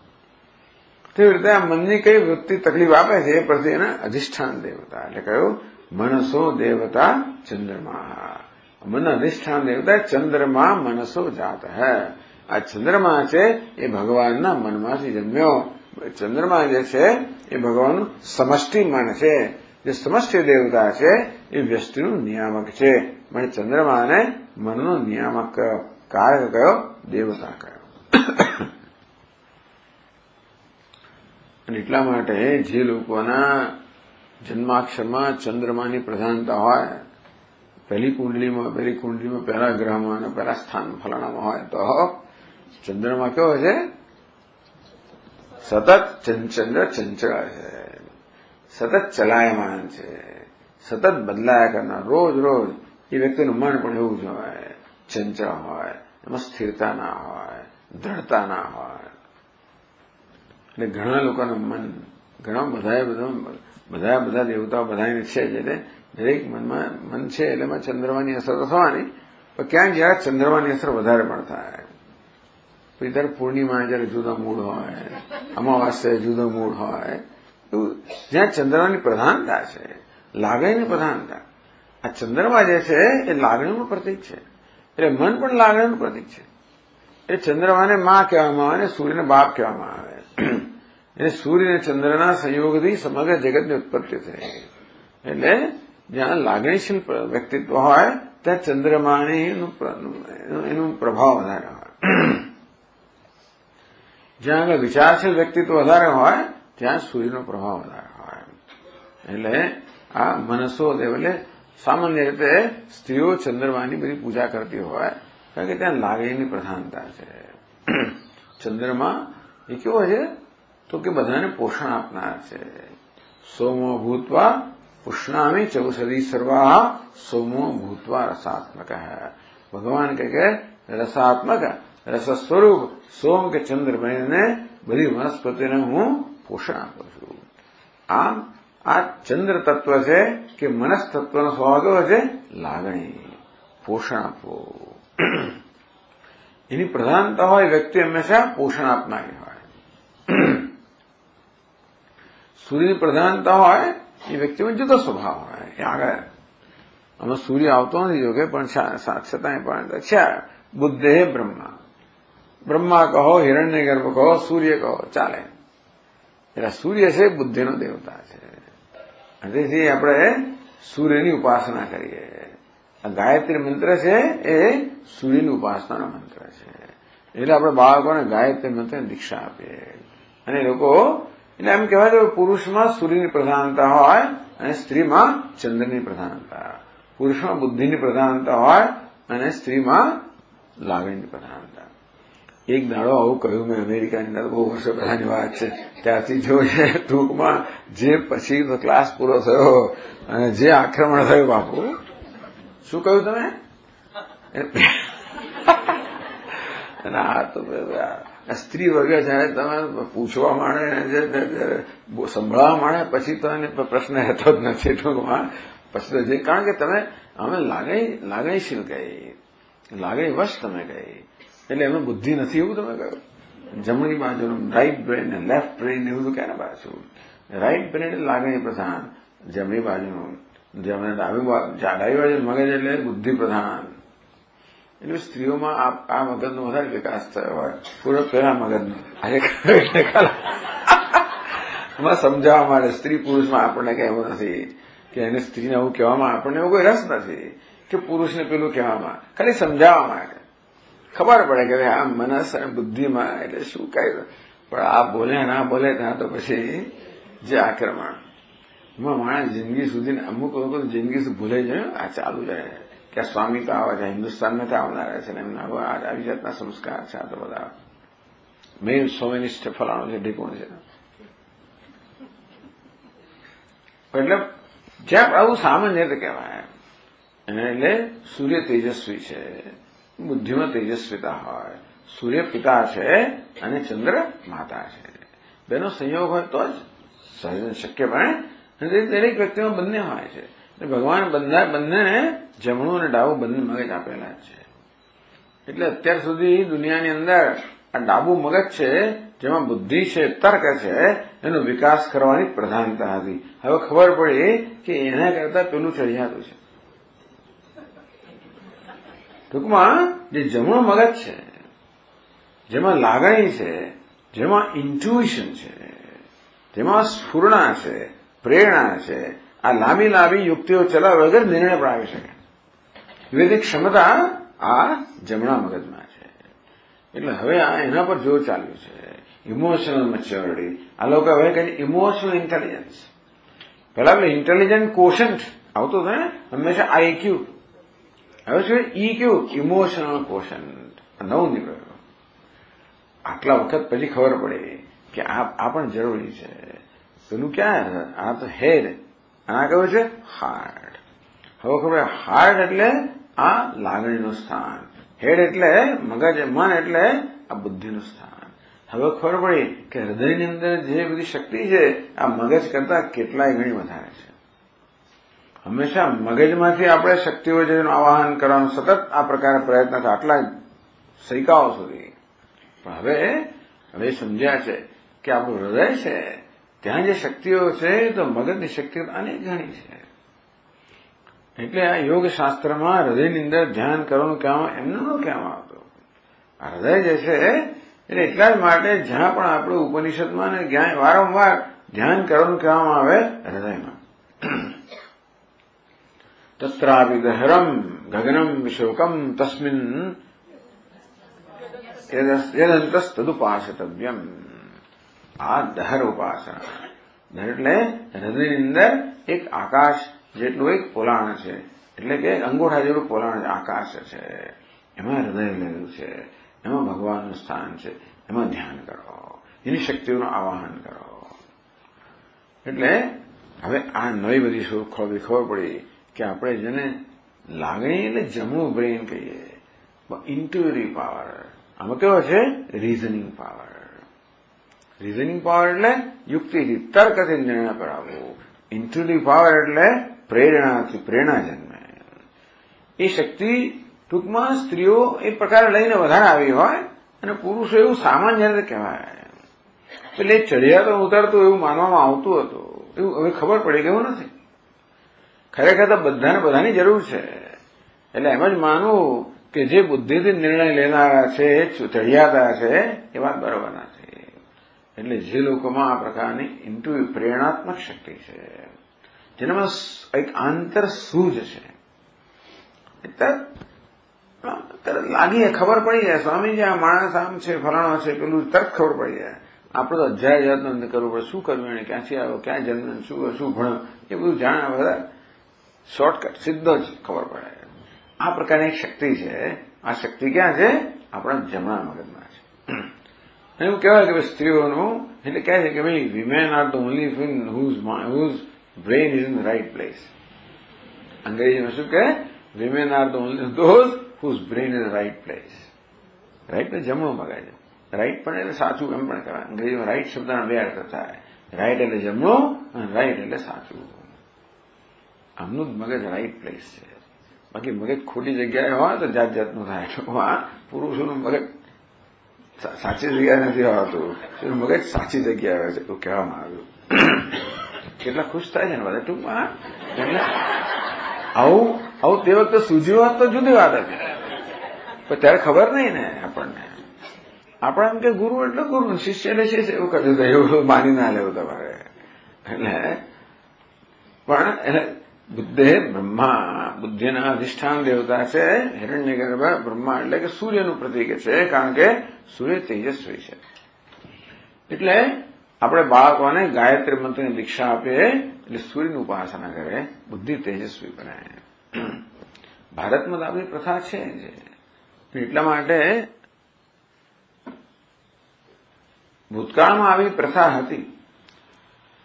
તેવી રીતે આ મનની કઈ વૃત્તિ તકલીફ આપે છે એ પછી એના અધિષ્ઠાન દેવતા, એટલે કહ્યું મનસો દેવતા ચંદ્રમા. મનના અધિષ્ઠાન દેવતા ચંદ્રમા મનસો જાત હૈ. આ ચંદ્રમા છે એ ભગવાનના મનમાંથી જન્મ્યો. ચંદ્રમા જે છે એ ભગવાનનું સમષ્ટિ મન છે. જે સમષ્ટિ દેવતા છે એ વ્યષ્ટિનું નિયામક છે. મને ચંદ્રમાને મનનો નિયામક કયો, કારક કયો, દેવતા કયો. અને એટલા માટે જે લોકોના જન્માક્ષરમાં ચંદ્રમાની પ્રધાનતા હોય, પહેલી કુંડલીમાં પહેલા ગ્રહમાં અને પહેલા સ્થાન ફલાણામાં હોય તો ચંદ્રમા કેવો છે? સતત ચંચળ છે, સતત ચલાયમાન છે, સતત બદલાયા કરનાર. રોજ એ વ્યક્તિનું મન પણ એવું જ હોય, ચંચળ હોય, એમાં સ્થિરતા ના હોય, દ્રઢતા ના હોય. એટલે ઘણા લોકોના મન, ઘણા બધા દેવતાઓ બધાને છે, એટલે દરેક મનમાં મન છે એટલે એમાં ચંદ્રમાની અસર તો થવાની, પણ ક્યાંક જયારે ચંદ્રમાની અસર વધારે પણ થાય. પછી ત્યારે પૂર્ણિમા જયારે જુદો મૂડ હોય, અમાવાસ્ય જુદો મૂડ હોય, એવું જ્યાં ચંદ્રમાની પ્રધાનતા છે, લાગણીની પ્રધાનતા. આ ચંદ્રમા જે છે એ લાગણીનું પ્રતીક છે, એટલે મન પણ લાગણીનું પ્રતીક છે. એ ચંદ્રમાને માં કહેવામાં આવે અને સૂર્યને બાપ કહેવામાં આવે. એટલે સૂર્ય અને ચંદ્રના સંયોગથી સમગ્ર જગતની ઉત્પત્તિ થઈ. એટલે જ્યાં લાગણીશીલ વ્યક્તિત્વ હોય ત્યાં ચંદ્રમાની એનું પ્રભાવ વધારે હોય. જ્યાં આગળ વિચારશીલ વ્યક્તિત્વ વધારે હોય ત્યાં સૂર્યનો પ્રભાવ વધારે હોય. એટલે આ મનસો દેવ, એટલે સામાન્ય રીતે સ્ત્રીઓ ચંદ્રમાની બધી પૂજા કરતી હોય કારણ કે ત્યાં લાગણીની પ્રધાનતા છે. ચંદ્રમા એ કેવો છે? તો કે બધાને પોષણ આપનાર છે. સોમો ભૂત્વા પુષ્ણામી ચૌષધી સર્વા સોમો ભૂત્વા રસાત્મક. ભગવાન કે રસાત્મક રસ સ્વરૂપ સોમ કે ચંદ્ર બનીને બધી વનસ્પતિને હું પોષણ આપું છું. આમ આ ચંદ્ર તત્વ છે કે મનસ તત્વનો સ્વભાવ કેવો છે? લાગણી, પોષણ આપવું. એની પ્રધાનતા હોય વ્યક્તિ હંમેશા પોષણ આપનારી હોય. સૂર્યની પ્રધાનતા હોય એ વ્યક્તિમાં જુદો સ્વભાવ હોય. એ આગળ આમાં સૂર્ય આવતો નથી જોકે, પણ છતાંય પણ છે. બુદ્ધે બ્રહ્મા, બ્રહ્મા કહો, હિરણ્ય ગર્ભ કહો, સૂર્ય કહો, ચાલે. એટલે સૂર્ય છે બુદ્ધિનો દેવતા છે. તેથી આપણે સૂર્યની ઉપાસના કરીએ. આ ગાયત્રી મંત્ર છે એ સૂર્યની ઉપાસનાનો મંત્ર છે. એટલે આપણે બાળકોને ગાયત્રી મંત્રની દીક્ષા આપીએ. અને લોકો એટલે એમ કહેવાય કે પુરુષમાં સૂર્યની પ્રધાનતા હોય અને સ્ત્રીમાં ચંદ્રની પ્રધાનતા. પુરુષમાં બુદ્ધિની પ્રધાનતા હોય અને સ્ત્રીમાં લાગણીની પ્રધાનતા. એક દાડો આવું કહ્યું મેં અમેરિકાની અંદર, બહુ વર્ષો પહેલાની વાત છે. ત્યારથી જો છે ટૂંકમાં જે પછી તો ક્લાસ પૂરો થયો અને જે આક્રમણ થયું, બાપુ શું કહ્યું તમે? અને આ તો સ્ત્રી વર્ગ જયારે તમે પૂછવા માંડે, સંભળાવવા માંડે, પછી તો એને પ્રશ્ન રહેતો જ નથી ટૂંકમાં. પછી તો જે કારણ કે તમે અમે લાગણીશીલ ગઈ, લાગણી વશ તમે ગઈ, એટલે એમાં બુદ્ધિ નથી એવું તમે કહ્યું. જમણી બાજુનું રાઈટ બ્રેન ને લેફ્ટ બ્રેન એવું બધું ક્યારે પાછું? રાઈટ બ્રેન લાગણી પ્રધાન, જમણી બાજુનું ડાબી બાજુ મગજ એટલે બુદ્ધિ પ્રધાન. એટલે સ્ત્રીઓમાં આ મગજનો વધારે વિકાસ થયો હોય પૂરો પેલા મગજનો. એમાં સમજાવવા માટે સ્ત્રી પુરુષમાં આપણને કઈ એવું નથી કે એને સ્ત્રીને એવું કહેવામાં આપણને એવો કોઈ રસ નથી કે પુરુષને પેલું કહેવામાં, ખાલી સમજાવવા માટે ખબર પડે કે આ મનસ અને બુદ્ધિમાં એટલે શું કઈ. પણ આ બોલે ના બોલે ત્યાં તો પછી જે આક્રમણ એમાં માણસ જિંદગી સુધી, અમુક લોકો જિંદગી સુધી ભૂલાઈ જાય. આ ચાલુ જાય કે આ સ્વામી તો આવે છે, હિન્દુસ્તાનમાં તો આવનારા છે ને એમના આવી જાતના સંસ્કાર છે. આ તો બધા મેં સોમેનિસ્ટ ફલાણું છે, ઢીકુણ છે. એટલે જ્યાં આવું સામાન્ય રીતે કહેવાય. એટલે સૂર્ય તેજસ્વી છે, બુદ્ધિમાં તેજસ્વીતા હોય. સૂર્ય પિતા છે અને ચંદ્ર માતા છે. બેનો સંયોગ હોય તો જ સહજ શક્ય બને. દરેક વ્યક્તિમાં બંને હોય છે. ભગવાન બંનેને જમણું અને ડાબું બંને મગજ આપેલા છે. એટલે અત્યાર સુધી દુનિયાની અંદર આ ડાબું મગજ છે જેમાં બુદ્ધિ છે, તર્ક છે, એનો વિકાસ કરવાની પ્રધાનતા હતી. હવે ખબર પડી કે એના કરતા પેલું ચડિયાતું છે. ટૂંકમાં જે જમણું મગજ છે, જેમાં લાગણી છે, જેમાં ઇન્ટ્યુઇશન છે, જેમાં સ્ફુરણા છે, પ્રેરણા છે, આ લાંબી યુક્તિઓ ચલાવ્યા વગર નિર્ણય પણ આવી શકે. વિવેક ક્ષમતા આ જમણા મગજમાં છે. એટલે હવે આ એના પર જોર ચાલ્યું છે. Emotional maturity. આ લોકો હવે કહે ઇમોશનલ ઇન્ટેલિજન્સ. પેલા આપણે ઇન્ટેલિજન્ટ કોશન્ટ આવતું હતું ને હંમેશા આઈક્યુ. હવે શું ઈક્યુ, ઇમોશનલ કોશન્ટ. નવું નીકળ્યું. આટલા વખત પછી ખબર પડી કે આ પણ જરૂરી છે. પેલું ક્યાં? આ તો હેડ, આ કયું છે હાર્ટ. હવે ખબર, હાર્ટ એટલે આ લાગણીનું સ્થાન, હેડ એટલે મગજ, મન એટલે આ બુદ્ધિનું સ્થાન. હવે ખબર પડી કે હૃદયની અંદર જે બધી શક્તિ છે આ મગજ કરતા કેટલાય ગણી વધારે છે. હંમેશા મગજમાંથી આપણે શક્તિઓ જેનું આવાહન કરવાનું સતત આ પ્રકારે પ્રયત્ન થાય, આટલા સૈકાઓ સુધી. પણ હવે સમજ્યા છે કે આપણું હૃદય છે ત્યાં જે શક્તિઓ છે તો મગજની શક્તિઓ અનેક ગણી છે. એટલે આ યોગ શાસ્ત્રમાં હૃદયની અંદર ધ્યાન કરવાનું કહેવામાં એમને ન કહેવામાં આવતું. આ હૃદય જે છે એટલે એટલા જ માટે જ્યાં પણ આપણું ઉપનિષદમાં ને જ્યાં વારંવાર ધ્યાન કરવાનું કહેવામાં આવે હૃદયમાં. તત્રાપી દહરમ ગગનમ વિશોકમ તસ્મિન યદંતસ્તદુપાસતવ્યમ. આ દહર ઉપાસના. દહર એટલે હૃદયની અંદર એક આકાશ જેટલું એક પોલાણ છે, એટલે કે અંગૂઠા જેવું પોલાણ આકાશ છે, એમાં હૃદય રહેલું છે, એમાં ભગવાનનું સ્થાન છે, એમાં ધ્યાન કરો. એની શક્તિઓનું આવાહન કરો. એટલે હવે આ નવી બધી શોધખોળ ખબર પડી કે આપણે જેને લાગણી એટલે જમણું બ્રેઇન કહીએ, ઇન્ટ્યુટિવ પાવર, આમાં કેવો છે રીઝનિંગ પાવર. રીઝનિંગ પાવર એટલે યુક્તિથી તર્કથી નિર્ણય કરાવવો. ઇન્ટ્યુટિવ પાવર એટલે પ્રેરણાથી પ્રેરણા જન્મે. એ શક્તિ ટૂંકમાં સ્ત્રીઓ એ પ્રકારે લઈને વધારે આવી હોય અને પુરુષો એવું સામાન્ય રીતે કહેવાય. એટલે ચડિયા તો ઉતરતું એવું માનવામાં આવતું હતું, એવું હવે ખબર પડી ગયું નથી. ખરેખર તો બધાની જરૂર છે. એટલે એમ જ માનવું કે જે બુદ્ધિથી નિર્ણય લેનારા છે, ચડિયાતા છે, એ વાત બરોબર નથી. એટલે જે લોકોમાં આ પ્રકારની ઇન્ટ્યુટિવ પ્રેરણાત્મક શક્તિ છે, જેનામાં એક આંતર સૂઝ છે, લાગી ખબર પડી જાય સ્વામીજી આ માણસ આમ છે, ફલાણો છે, પેલું તરત ખબર પડી જાય. આપણે તો હજાર જાતનું કરવું પડે, શું કરવું એને, ક્યાંથી આવ્યો, ક્યાં જન્મ, શું ભણ્યો, એ બધું જાણ્યા બધા શોર્ટકટ સીધો જ ખબર પડે. આ પ્રકારની એક શક્તિ છે. આ શક્તિ ક્યાં છે? આપણા જમણા મગજમાં છે. એવું કહેવાય કે સ્ત્રીઓનું એટલે કહે છે કે ભાઈ women are the only thing whose brain is in the right place. અંગ્રેજીમાં શું કહે? Women are the only those whose brain is right place. Right ને જમણું મગજ. રાઇટ પણ એટલે સાચું એમ પણ કહેવાય. અંગ્રેજીમાં રાઇટ શબ્દના બે અર્થ થાય. રાઇટ એટલે જમણું અને રાઇટ એટલે સાચું. આમનું જ મગજ રાઇટ પ્લેસ છે. બાકી મગજ ખોટી જગ્યાએ હોય તો જાત જાતનું થાય. પુરુષોનું મગજ સાચી જગ્યાએ નથી હોતું, એનું મગજ સાચી જગ્યાએ હોય છે એવું કહેવામાં આવ્યું. કેટલા ખુશ થાય છે ને બધા ટૂંકમાં. એટલે આવું તે વખતે સૂઝ્યું હોત તો જુદી વાત હતી, પણ ત્યારે ખબર નહીં ને આપણને. આપણે એમ કે ગુરુ એટલે ગુરુ, શિષ્ય એટલે શિષ્ય એવું કર્યું હતું, એવું માની ના લેવું તમારે. એટલે બુદ્ધે બ્રહ્મા, બુદ્ધિના અધિષ્ઠાન દેવતા છે હિરણ્યગર્ભ. બ્રહ્મા એટલે કે સૂર્યનું પ્રતીક છે, કારણ કે સૂર્ય તેજસ્વી છે. એટલે આપણે બાળકોને ગાયત્રી મંત્રની દીક્ષા આપીએ એટલે સૂર્યની ઉપાસના કરે, બુદ્ધિ તેજસ્વી બને. ભારતમાં તો આપણી પ્રથા છે જ. એટલા માટે ભૂતકાળમાં આવી પ્રથા હતી.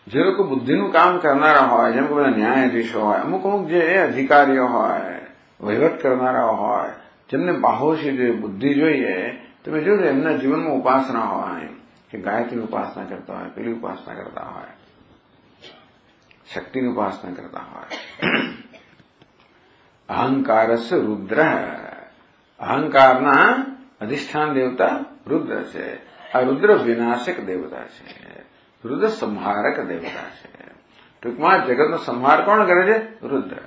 જે લોકો બુદ્ધિનું કામ કરનારા હોય, જેમ કે બધા ન્યાયાધીશો હોય, અમુક જે અધિકારીઓ હોય, વહીવટ કરનારા હોય, જેમને બાહોશી જોઈએ, બુદ્ધિ જોઈએ, તમે જોજો એમના જીવનમાં ઉપાસના હોય કે ગાયત્રીની ઉપાસના કરતા હોય, પેલી ઉપાસના કરતા હોય, શક્તિની ઉપાસના કરતા હોય. અહંકારસ્ય રુદ્ર, અહંકારના અધિષ્ઠાન દેવતા રુદ્ર છે. આ રુદ્ર વિનાશક દેવતા છે, રુદ્ર સંહારક દેવતા છે. ટૂંકમાં જગતનો સંહાર કોણ કરે છે? રુદ્ર.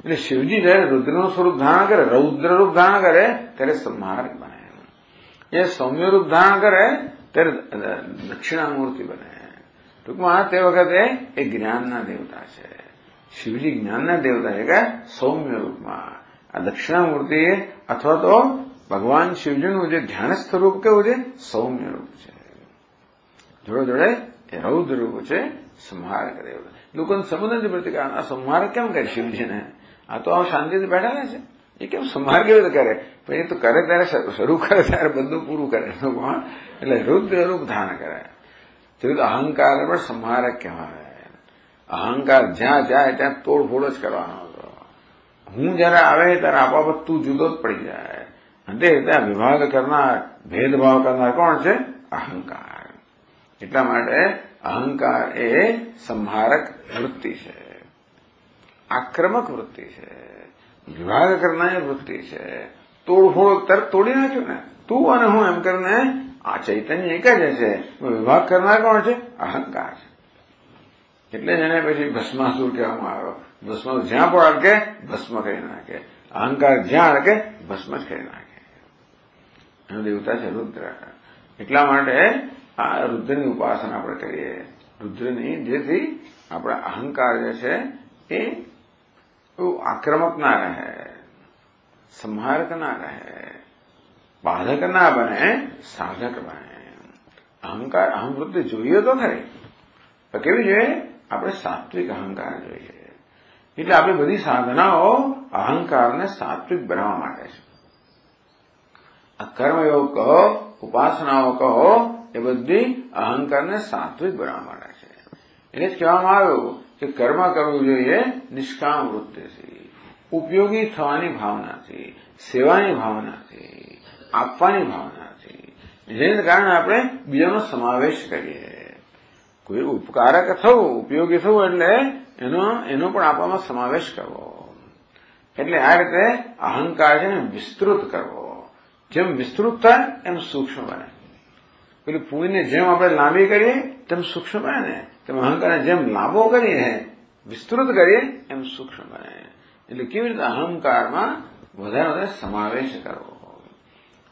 એટલે શિવજી જયારે રુદ્રનું સ્વરૂપ ધારણ કરે, રૌદ્ર રૂપ ધારણ કરે ત્યારે સંહારક બને. એ સૌમ્ય રૂપ ધારણ કરે ત્યારે દક્ષિણામૂર્તિ બને. ટૂંકમાં તે વખતે એ જ્ઞાનના દેવતા છે. શિવજી જ્ઞાનના દેવતા છે કે સૌમ્ય રૂપમાં. આ દક્ષિણામૂર્તિ અથવા તો ભગવાન શિવજીનું જે ધ્યાનસ્થ રૂપ કેવું છે? સૌમ્ય રૂપ છે. જોડે જોડે એ રૌદ્ર રૂપ છે, સંહારક દેવતા. લોકોને સમજ નથી પડતી કે આ સંહારક કેમ કરે શિવજીને? આ તો શાંતિથી બેઠા છે, એ કેમ સંહાર કેવી રીતે કરે? પણ એ તો કરે ત્યારે શરૂ કરે ત્યારે બધું પૂરું કરે. એટલે રુદ્ર રૂપ ધારણ કરે. અહંકાર પણ સંહારક કહેવાય. અહંકાર જ્યાં જાય ત્યાં તોડફોડ જ કરવાનો હતો. હું જયારે આવે ત્યારે આપોઆપ તું જુદો જ પડી જાય. અને ત્યાં વિભાગ કરનાર, ભેદભાવ કરનાર કોણ છે? અહંકાર. એટલા માટે અહંકાર એ સંહારક વૃત્તિ છે, આક્રમક વૃત્તિ છે, વિભાગ કરનારી વૃત્તિ છે. તોડફોડ તરત તોડી નાખ્યું ને, તું અને હું એમ કરીને આ ચૈતન્ય એક જ છે. વિભાગ કરનાર કોણ છે? અહંકાર છે. એટલે જ એને પછી ભસ્માસુર કહેવામાં આવ્યો. ભસ્મ જ્યાં પણ અડકે ભસ્મ કરી નાખે, અહંકાર જ્યાં અડકે ભસ્મ જ કરી નાખે. એનો દેવતા છે રુદ્ર. એટલા માટે આ રુદ્રની ઉપાસના આપણે કરીએ, રુદ્રની, જેથી આપણા અહંકાર જે છે એ આક્રમક ના રહે, સંહારક ના રહે, બાધક ના બને, સાધક બને. અહંકાર અહંવૃત્તિ જોઈએ તો ખરી, તો કેવી જોઈએ? આપણે સાત્વિક અહંકાર જોઈએ. એટલે આપણી બધી સાધનાઓ અહંકારને સાત્વિક બનાવવા માટે છે. આ કર્મયોગ કહો, ઉપાસનાઓ કહો, એ એ બધી અહંકારને સાત્વિક બનાવવા માટે છે. એટલે જ કહેવામાં આવ્યું કે કર્મ કરવું જોઈએ નિષ્કામ વૃત્તિથી, ઉપયોગી થવાની ભાવનાથી, સેવાની ભાવનાથી, આપવાની ભાવનાથી, જેને કારણે આપણે બીજાનો સમાવેશ કરીએ. કોઈ ઉપકારક થવું, ઉપયોગી થવું એટલે એનો પણ આપવામાં સમાવેશ કરવો. એટલે આ રીતે અહંકાર છે ને વિસ્તૃત કરવો. જેમ વિસ્તૃત થાય એમ સૂક્ષ્મ બને. પેલી પૂરીને જેમ આપણે લાંબી કરીએ તેમ સૂક્ષ્મ બને ને, તેમ અહંકારને જેમ લાંબો કરીએ, વિસ્તૃત કરીએ એમ સૂક્ષ્મ બને. એટલે કેવી રીતે અહંકારમાં વધારે સમાવેશ કરવો,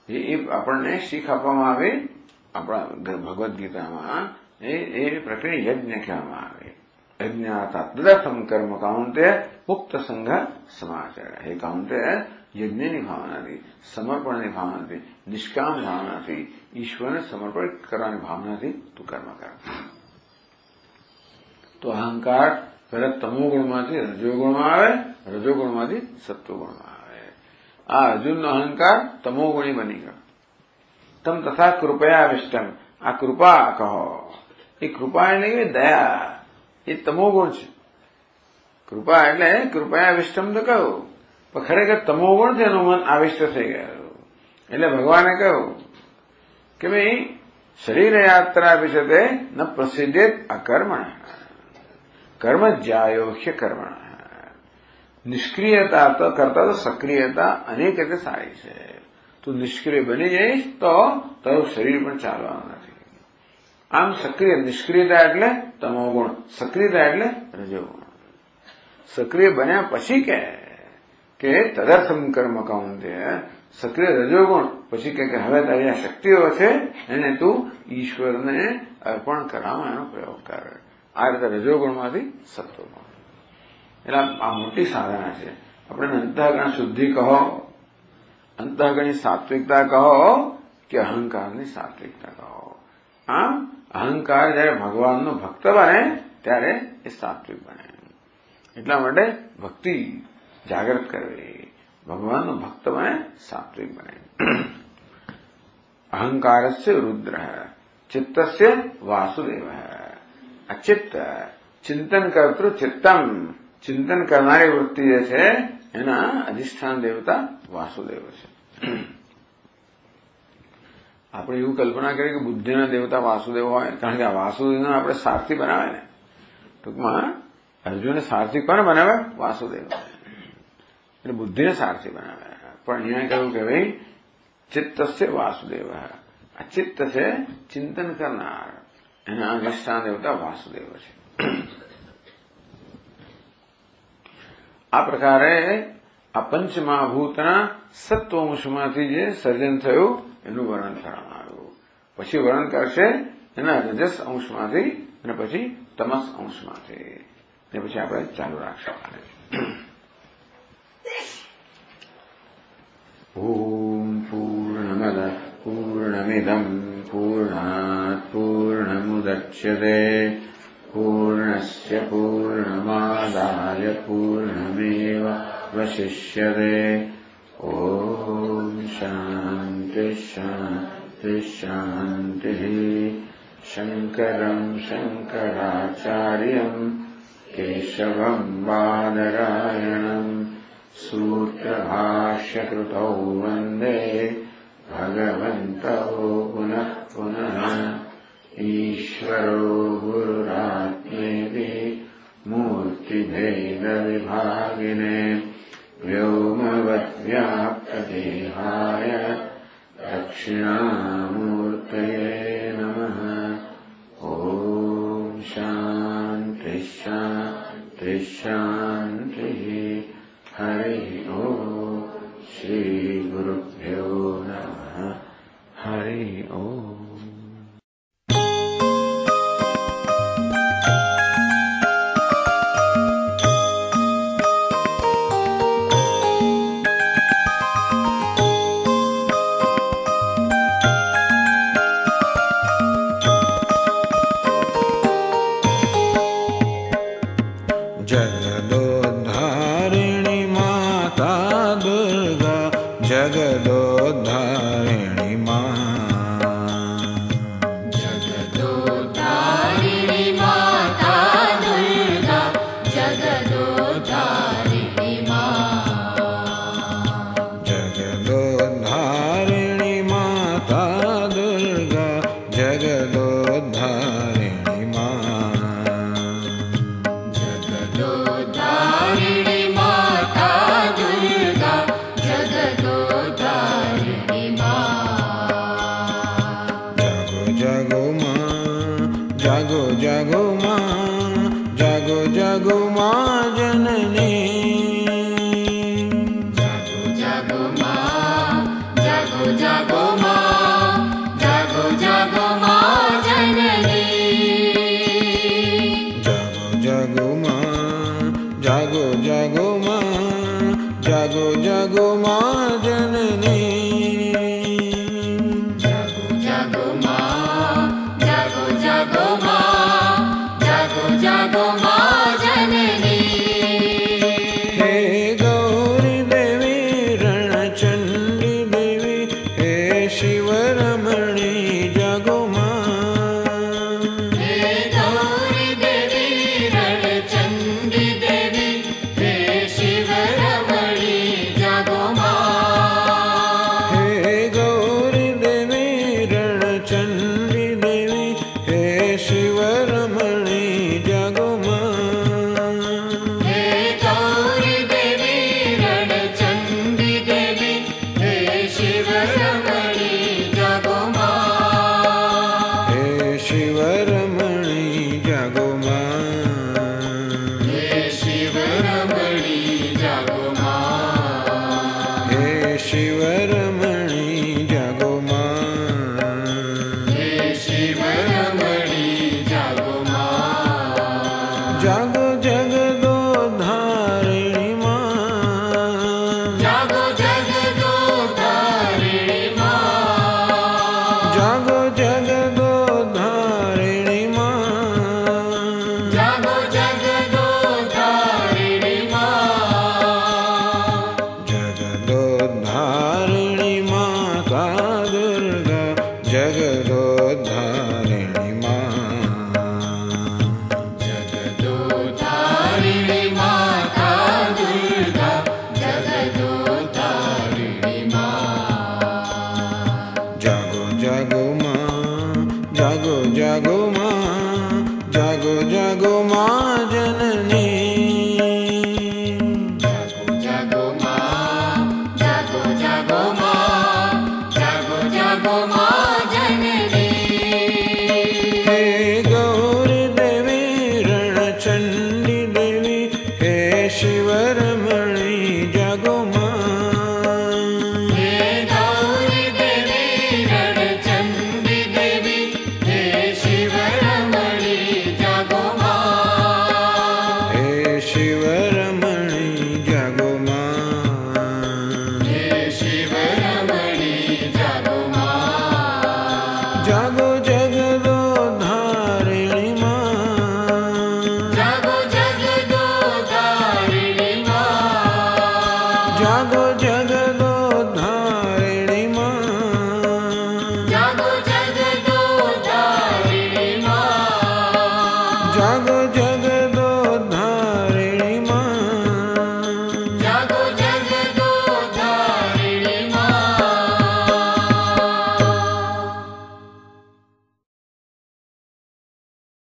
એ આપણને શીખ આપવામાં આવે આપણા ભગવદ્ ગીતામાં. એ પ્રક્રિયા યજ્ઞ કહેવામાં આવે. યજ્ઞાતા તદર્થમ કર્મ કાઉન્તે મુક્ત સંઘ સમાચાર. હે કાઉન્તે, યજ્ઞની ભાવનાથી, સમર્પણની ભાવનાથી, નિષ્કામ ભાવનાથી, ઈશ્વરને સમર્પણ કરવાની ભાવનાથી તું કર્મ કર. તો અહંકાર પહેલા તમોગુણમાંથી રજોગુણમાં આવે, રજોગુણમાંથી સત્વગુણમાં આવે. આ અર્જુનનો અહંકાર તમોગુણી બની ગયો. તમ તથા કૃપયા વિષ્ટમ. આ કૃપા કહો, એ કૃપા એટલે કે દયા, એ તમોગુણ છે. કૃપા એટલે કૃપયા વિષ્ટમ તો કહ્યું, પણ ખરેખર તમોગુણથી એનું મન આવિષ્ટ થઈ ગયું. એટલે ભગવાને કહ્યું કે ભાઈ શરીર યાત્રા વિશે ન પ્રસિદ્ધેત અકર્મણ કર્મ જ્યાયોખ્ય કર્મણ. નિષ્ક્રિયતા તો કરતા તો સક્રિયતા અનેક રીતે સારી છે. તું નિષ્ક્રિય બની જઈશ તો તારું શરીર પણ ચાલવાનું નથી. આમ સક્રિય, નિષ્ક્રિયતા એટલે તમોગુણ, સક્રિયતા એટલે રજોગુણ. સક્રિય બન્યા પછી કે તદર્થમ કર્મ કાઉન્તે, સક્રિય રજોગુણ પછી કે હવે તારી આ શક્તિઓ છે એને તું ઈશ્વરને અર્પણ કરવામાં એનો પ્રયોગ કર. આ રીતે રજોગુણમાંથી સત્વગુણ. એટલે આ મોટી સાધના છે. આપણે અંતઃકરણ શુદ્ધિ કહો, અંતઃકરણની સાત્વિકતા કહો કે અહંકારની સાત્વિકતા કહો. આમ અહંકાર જયારે ભગવાનનો ભક્ત બને ત્યારે એ સાત્વિક બને. એટલા માટે ભક્તિ જાગૃત કરવી, ભગવાનનો ભક્ત બને, સાત્વિક બને. અહંકારસ્ય રુદ્ર, ચિત્તસ્ય વાસુદેવ. અચિત્ત ચિંતન કર્તૃ ચિત્તમ, ચિંતન કરનારી વૃત્તિ જે છે એના અધિષ્ઠાન દેવતા વાસુદેવ છે. આપણે એવું કલ્પના કરીએ કે બુદ્ધિના દેવતા વાસુદેવ હોય, કારણ કે આ વાસુદેવને આપણે સારથી બનાવે ને. ટૂંકમાં અર્જુને સારથી કોને બનાવે? વાસુદેવ. એટલે બુદ્ધિને સારથી બનાવે. પણ અહીંયા કહ્યું કે ભાઈ ચિત્તસ્ય વાસુદેવ. આ ચિત્ત છે ચિંતન કરનાર, એના અધિષ્ઠાન દેવતા વાસુદેવ છે. આ પ્રકારે આ પંચમહાભૂતના સત્વંશમાંથી જે સર્જન થયું એનું વર્ણન કરવામાં આવ્યું. પછી વર્ણન કરશે એના રજસ અંશમાંથી અને પછી તમસ અંશમાંથી. ને પછી આપણે ચાલુ રાખશું. ઓમ પૂર્ણમદ પૂર્ણમિદમ પૂર્ણાત પૂર્ણમુદચ્યતે પૂર્ણસ્ય પૂર્ણમાદાય પૂર્ણમેવાવશિષ્યતે. ઓમ શાંતિ શાંતિ શાંતિ. શંકરં શંકરાચાર્યં કેશવં બાદરાયણં સૂત્રભાષ્યકૃતૌ વંદે ભગવन्तौ પુનઃ પુનઃ. ઈશ્વરો ગુરુરાત્મેતિ મૂર્તિભેદવિભાગિને વ્યોમવદ્વ્યાપ્તદેહાય દક્ષિણામૂર્તયે નમઃ. ઓમ શાંતિ શાંતિ શાંતિ. હરિ ઓમ. શ્રી ગુરુભ્યો નમઃ. હરિ ઓમ. जगदोद्धारिणी माता दुर्गा, जगदोद्धारिणी मां. जागो जागो माँ, जागो जागो माँ जननी। जागो जागो माँ, जागो जागो माँ, जागो जागो माँ जननी। जागो जागो माँ, जागो जागो माँ, जागो जागो माँ जननी। हे गौरी देवी रणचंडी देवी, हे शिवरमणी जागो माँ। हे गौरी देवी रणचंडी देवी, हे शिवरमणी जागो माँ। हे गौरी देवी रणचंडी देवी, हे शिवरमणी जागो माँ। हे गौरी देवी रणचंडी देवी, हे शिवरमणी जागो माँ। हे शिवरमणी जागो माँ। हे शिवरमणी जागो माँ। हे शिवरमणी जागो माँ। हे शिवरमणी जागो माँ। जागो जगदोद्धारिणी माँ। जागो जगदोद्धारिणी माँ। जागो जगदोद्धारिणी माँ। जागो जगदोद्धारिणी माँ। जगदोद्धारिणी माता दुर्गा, जगदोद्धारिणी माँ। जगदोद्धारिणी माता दुर्गा, जगदोद्धारिणी माँ। जागो जागो माँ, जागो जागो माँ, जागो जागो माँ जननी। जागो जागो माँ, जागो जागो माँ, जागो जागो माँ जननी। हे गौरी देवी रणचंडी देवी, हे शिवरमणी जागो माँ। हे गौरी देवी रणचंडी देवी, हे शिवरमणी जागो माँ। हे शिवरमणी जागो माँ। हे शिवरमणी जागो माँ। जागो जगदोद्धारिणी माँ। जागो जगदोद्धारिणी माँ। जागो